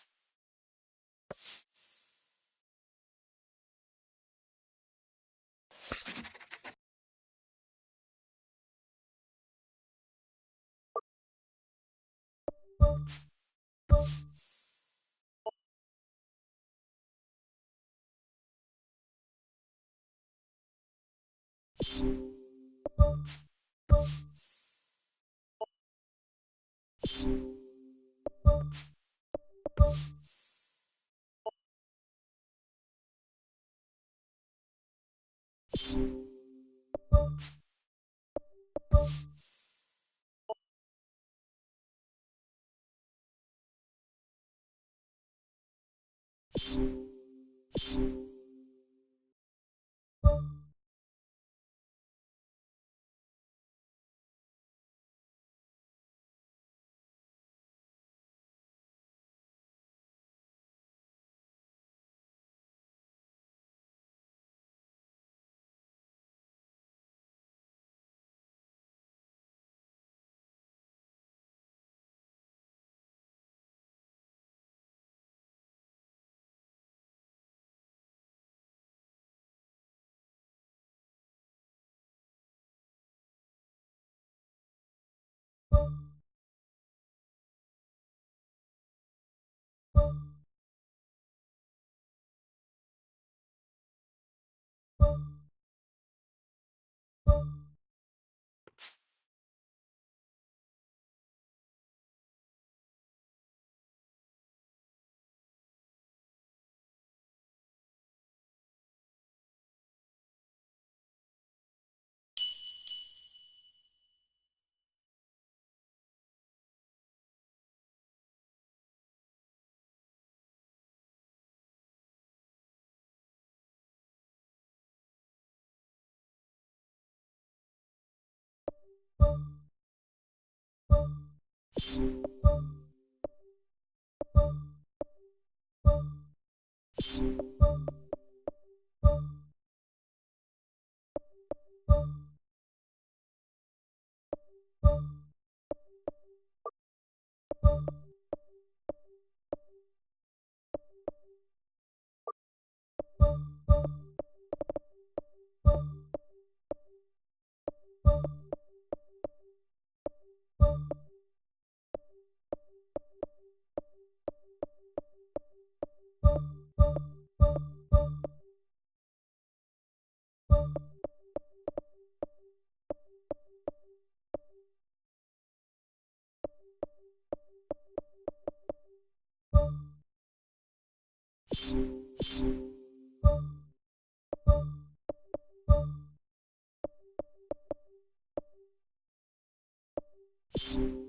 you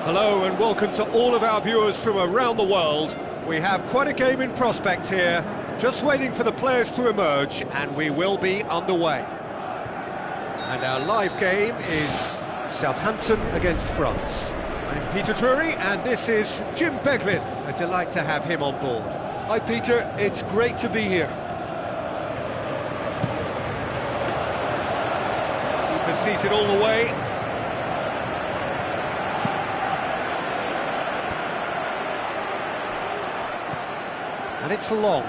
Hello and welcome to all of our viewers from around the world. We have quite a game in prospect here, just waiting for the players to emerge, and we will be underway. And our live game is Southampton against France. I'm Peter Drury, and this is Jim Beglin. A delight to have him on board. Hi Peter, it's great to be here. Keeper seated all the way. And it's long.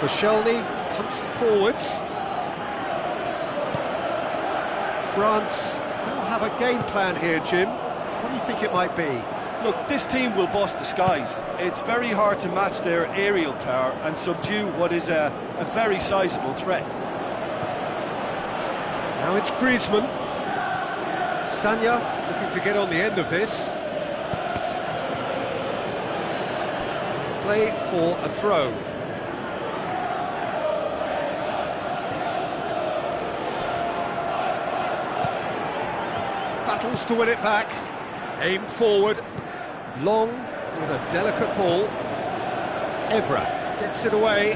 Koscielny pumps it forwards. France will have a game plan here, Jim. What do you think it might be? Look, this team will bust the skies. It's very hard to match their aerial power and subdue what is a very sizable threat. Now it's Griezmann. Sagna looking to get on the end of this. Play for a throw. Battles to win it back. Aim forward. Long with a delicate ball. Evra gets it away.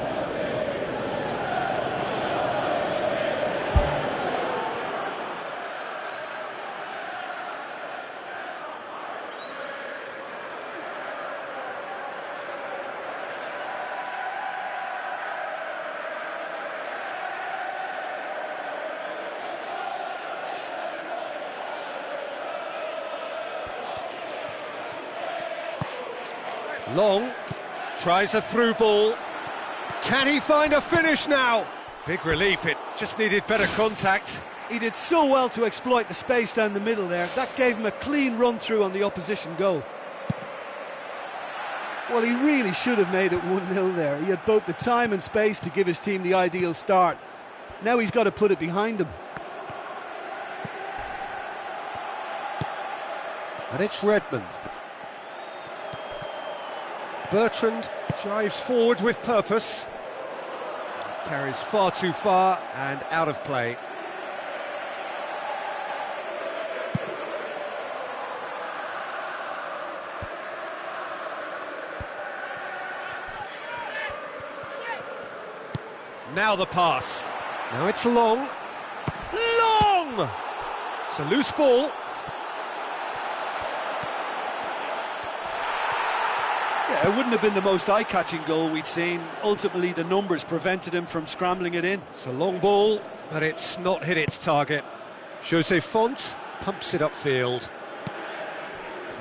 Long tries a through ball. Can he find a finish now? Big relief, it just needed better contact. He did so well to exploit the space down the middle there. That gave him a clean run through on the opposition goal. Well, he really should have made it 1-0 there. He had both the time and space to give his team the ideal start. Now he's got to put it behind him. And it's Redmond. Bertrand drives forward with purpose. Carries far too far and out of play. Now the pass. Now it's Long. Long! It's a loose ball. Yeah, it wouldn't have been the most eye-catching goal we'd seen. Ultimately, the numbers prevented him from scrambling it in. It's a long ball, but it's not hit its target. Jose Font pumps it upfield.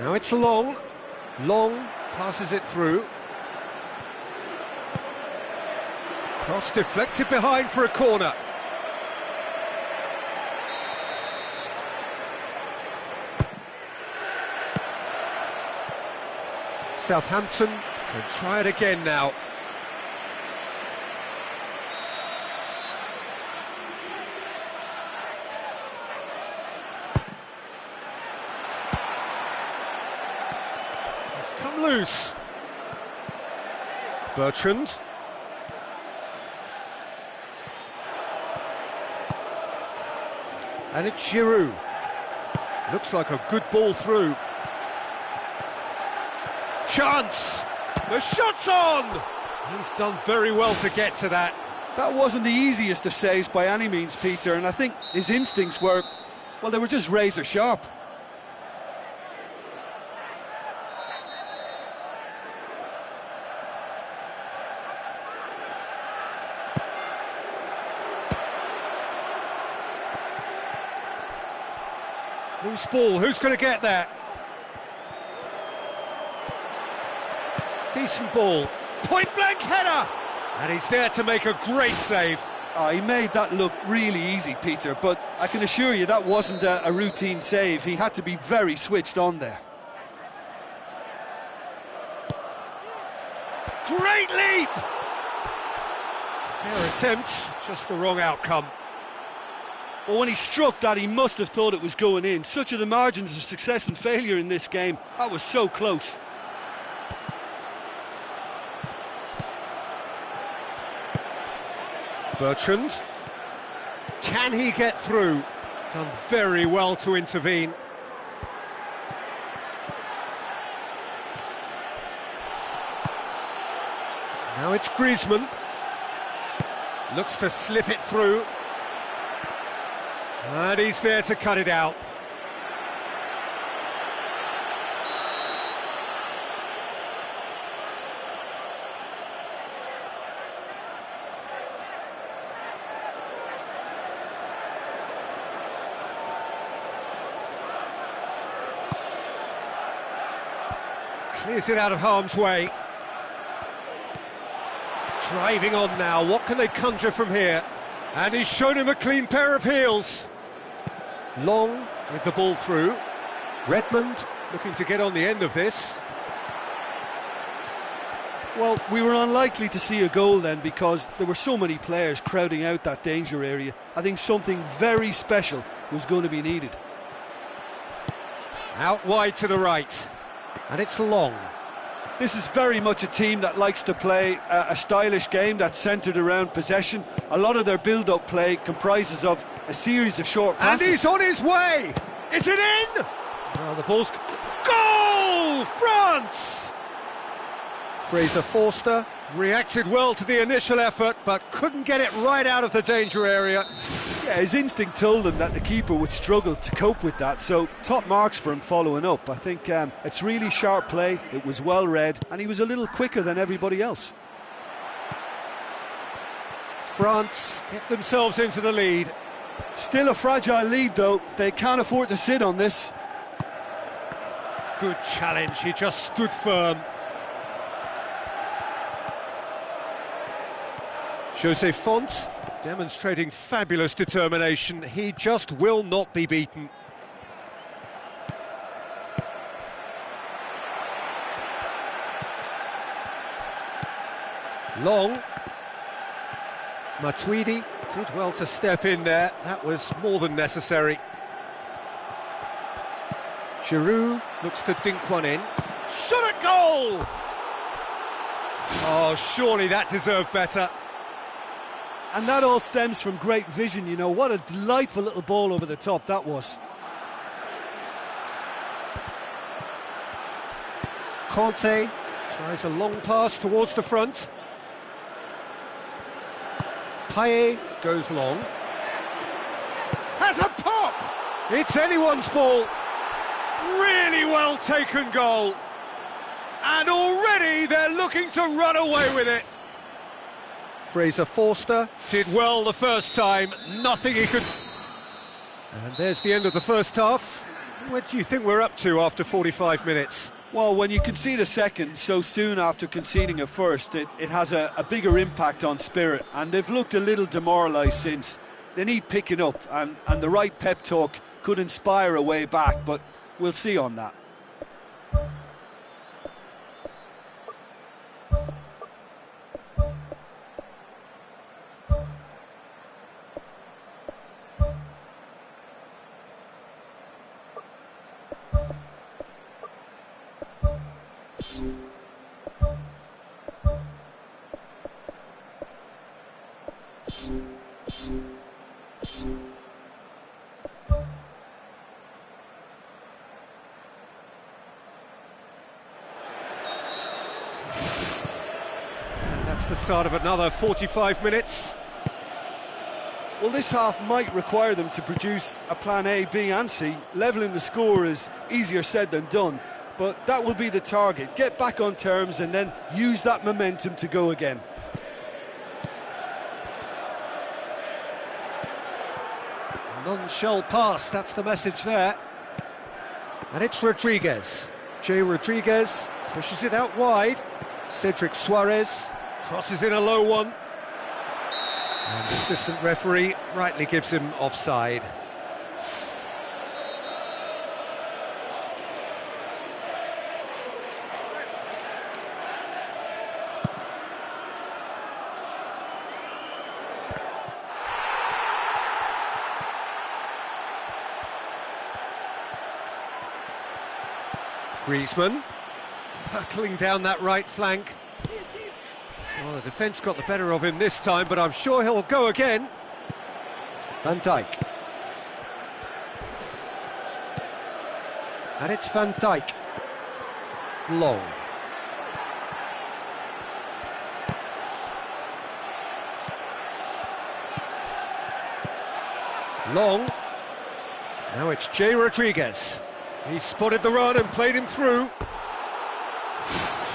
Now it's Long. Long passes it through. Cross deflected behind for a corner. Southampton can try it again now. It's come loose. Bertrand. And it's Giroud. Looks like a good ball through. Chance! The shot's on! He's done very well to get to that. That wasn't the easiest of saves by any means, Peter, and I think his instincts were, well, they were just razor sharp. Loose ball, who's going to get that? Decent ball, point-blank header! And he's there to make a great save. He made that look really easy, Peter, but I can assure you that wasn't a routine save. He had to be very switched on there. Great leap! Fair attempt, just the wrong outcome. Well, when he struck that, he must have thought it was going in. Such are the margins of success and failure in this game. That was so close. Bertrand. Can he get through? Done very well to intervene. Now it's Griezmann. Looks to slip it through. And he's there to cut it out. Clears it out of harm's way. Driving on now, what can they conjure from here? And he's shown him a clean pair of heels. Long with the ball through. Redmond looking to get on the end of this. Well, we were unlikely to see a goal then because there were so many players crowding out that danger area. I think something very special was going to be needed. Out wide to the right. And it's Long. This is very much a team that likes to play a stylish game that's centred around possession. A lot of their build-up play comprises of a series of short passes. And he's on his way! Is it in? Well, the ball's... Goal! France! Fraser Forster reacted well to the initial effort, but couldn't get it right out of the danger area. Yeah, his instinct told him that the keeper would struggle to cope with that, so top marks for him following up. I think it's really sharp play, it was well read, and he was a little quicker than everybody else. France get themselves into the lead. Still a fragile lead though, they can't afford to sit on this. Good challenge, he just stood firm. Jose Font demonstrating fabulous determination. He just will not be beaten. Long. Matuidi did well to step in there. That was more than necessary. Giroud looks to dink one in. Shot at goal! Oh, surely that deserved better. And that all stems from great vision, you know. What a delightful little ball over the top that was. Conte tries a long pass towards the front. Payet goes long. Has a pop! It's anyone's ball. Really well taken goal. And already they're looking to run away with it. Fraser Forster did well the first time, nothing he could... And there's the end of the first half. What do you think we're up to after 45 minutes? Well, when you concede a second so soon after conceding a first, it has a bigger impact on spirit, and they've looked a little demoralised since. They need picking up, and the right pep talk could inspire a way back, but we'll see on that. That's the start of another 45 minutes. Well, this half might require them to produce a plan A, B and C. Levelling the score is easier said than done, but that will be the target. Get back on terms and then use that momentum to go again. Non-shell pass, that's the message there. And it's Rodriguez. Jay Rodriguez pushes it out wide. Cedric Suarez crosses in a low one. And the assistant referee rightly gives him offside. Griezmann hurtling down that right flank. Well, the defence got the better of him this time, but I'm sure he'll go again. Van Dijk. And it's Van Dijk. Long. Long. Now it's Jay Rodriguez. He spotted the run and played him through.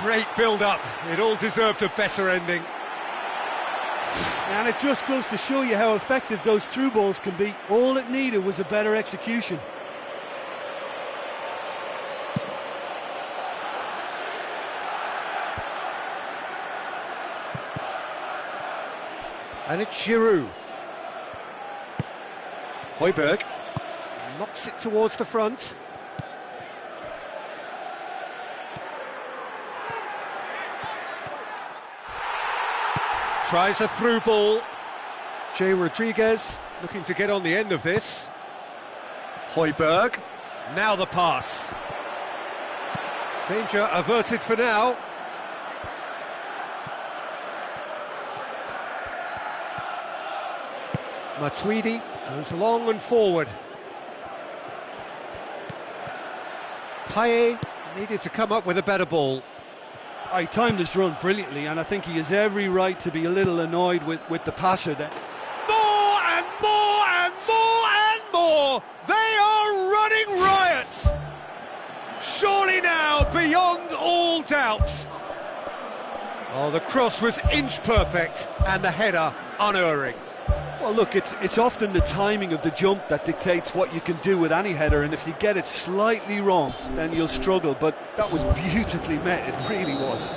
Great build-up. It all deserved a better ending. And it just goes to show you how effective those through balls can be. All it needed was a better execution. And it's Giroud. Højbjerg knocks it towards the front. Tries a through ball. Jay Rodriguez looking to get on the end of this. Højbjerg. Now the pass. Danger averted for now. Matuidi goes long and forward. Payet needed to come up with a better ball. I timed this run brilliantly, and I think he has every right to be a little annoyed with the passer there. More and more and more and more! They are running riot! Surely now, beyond all doubt. Oh, the cross was inch perfect, and the header unerring. Well, look, it's often the timing of the jump that dictates what you can do with any header, and if you get it slightly wrong, then you'll struggle, but that was beautifully met, it really was.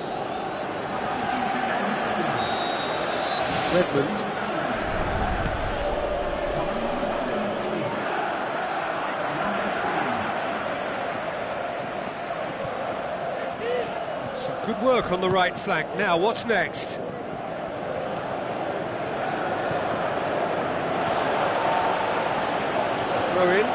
Redmond. Some good work on the right flank. Now, what's next? Throw in.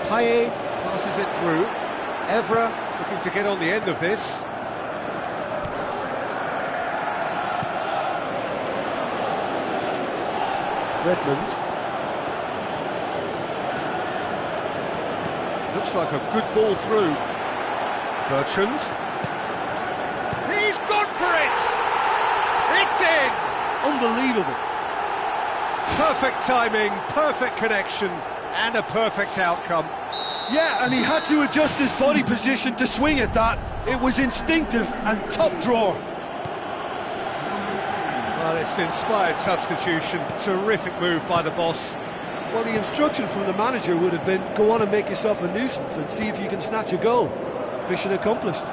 Payet passes it through. Evra looking to get on the end of this. Redmond. Looks like a good ball through. Bertrand. He's gone for it! It's in! Unbelievable. Perfect timing, perfect connection, and a perfect outcome. Yeah, and he had to adjust his body position to swing at that. It was instinctive and top drawer. Well, it's an inspired substitution. Terrific move by the boss. Well, the instruction from the manager would have been, go on and make yourself a nuisance and see if you can snatch a goal. Mission accomplished.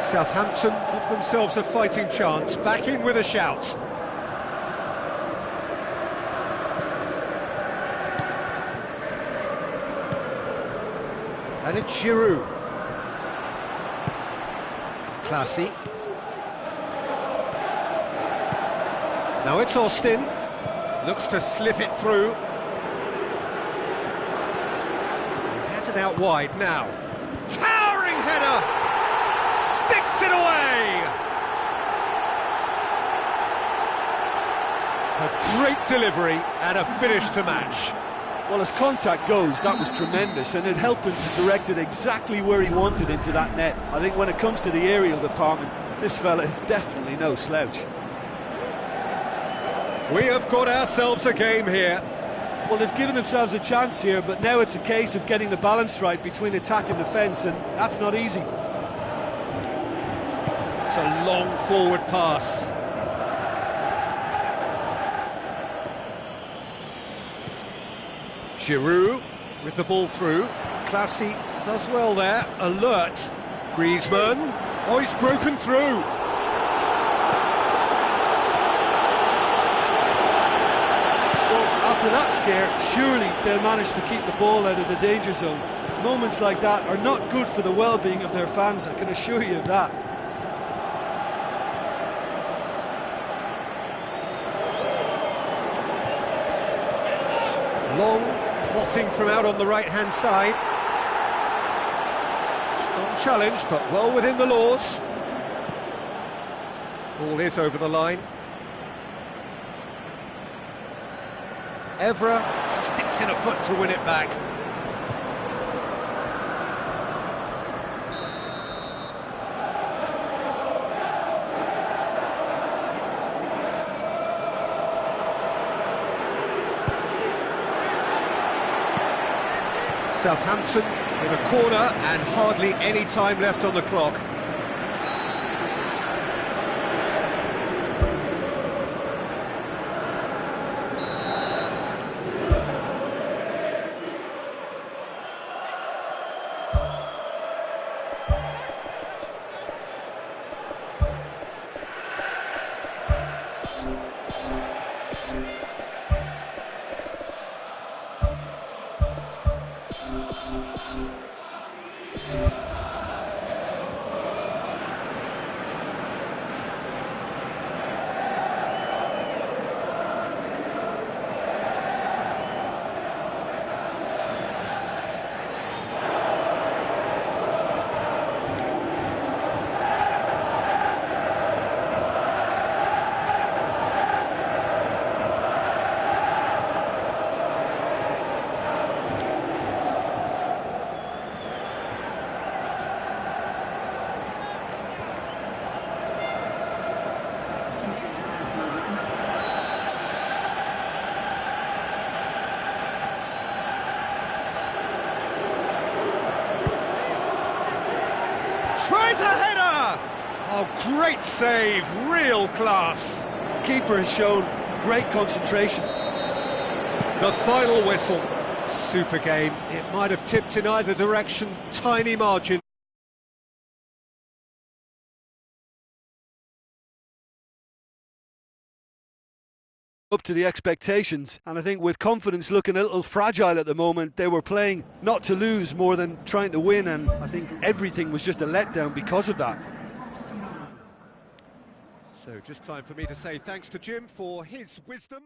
Southampton give themselves a fighting chance. Back in with a shout. And it's Giroud. Classy. Now it's Austin. Looks to slip it through. He has it out wide now. Towering header! Sticks it away! A great delivery and a finish to match. Well, as contact goes, that was tremendous, and it helped him to direct it exactly where he wanted into that net. I think when it comes to the aerial department, this fella is definitely no slouch. We have got ourselves a game here. Well, they've given themselves a chance here, but now it's a case of getting the balance right between attack and defence, and that's not easy. It's a long forward pass. Giroud with the ball through. Classy does well there. Alert. Griezmann. Oh, he's broken through. Well, after that scare, surely they'll manage to keep the ball out of the danger zone. Moments like that are not good for the well-being of their fans, I can assure you of that. Long, plotting from out on the right-hand side. Strong challenge, but well within the laws. Ball is over the line. Evra sticks in a foot to win it back. Southampton with a corner and hardly any time left on the clock. Tries a header! Oh, great save, real class. Keeper has shown great concentration. The final whistle. Super game. It might have tipped in either direction, tiny margin. Up to the expectations, and I think with confidence looking a little fragile at the moment, they were playing not to lose more than trying to win, and I think everything was just a letdown because of that. So just time for me to say thanks to Jim for his wisdom.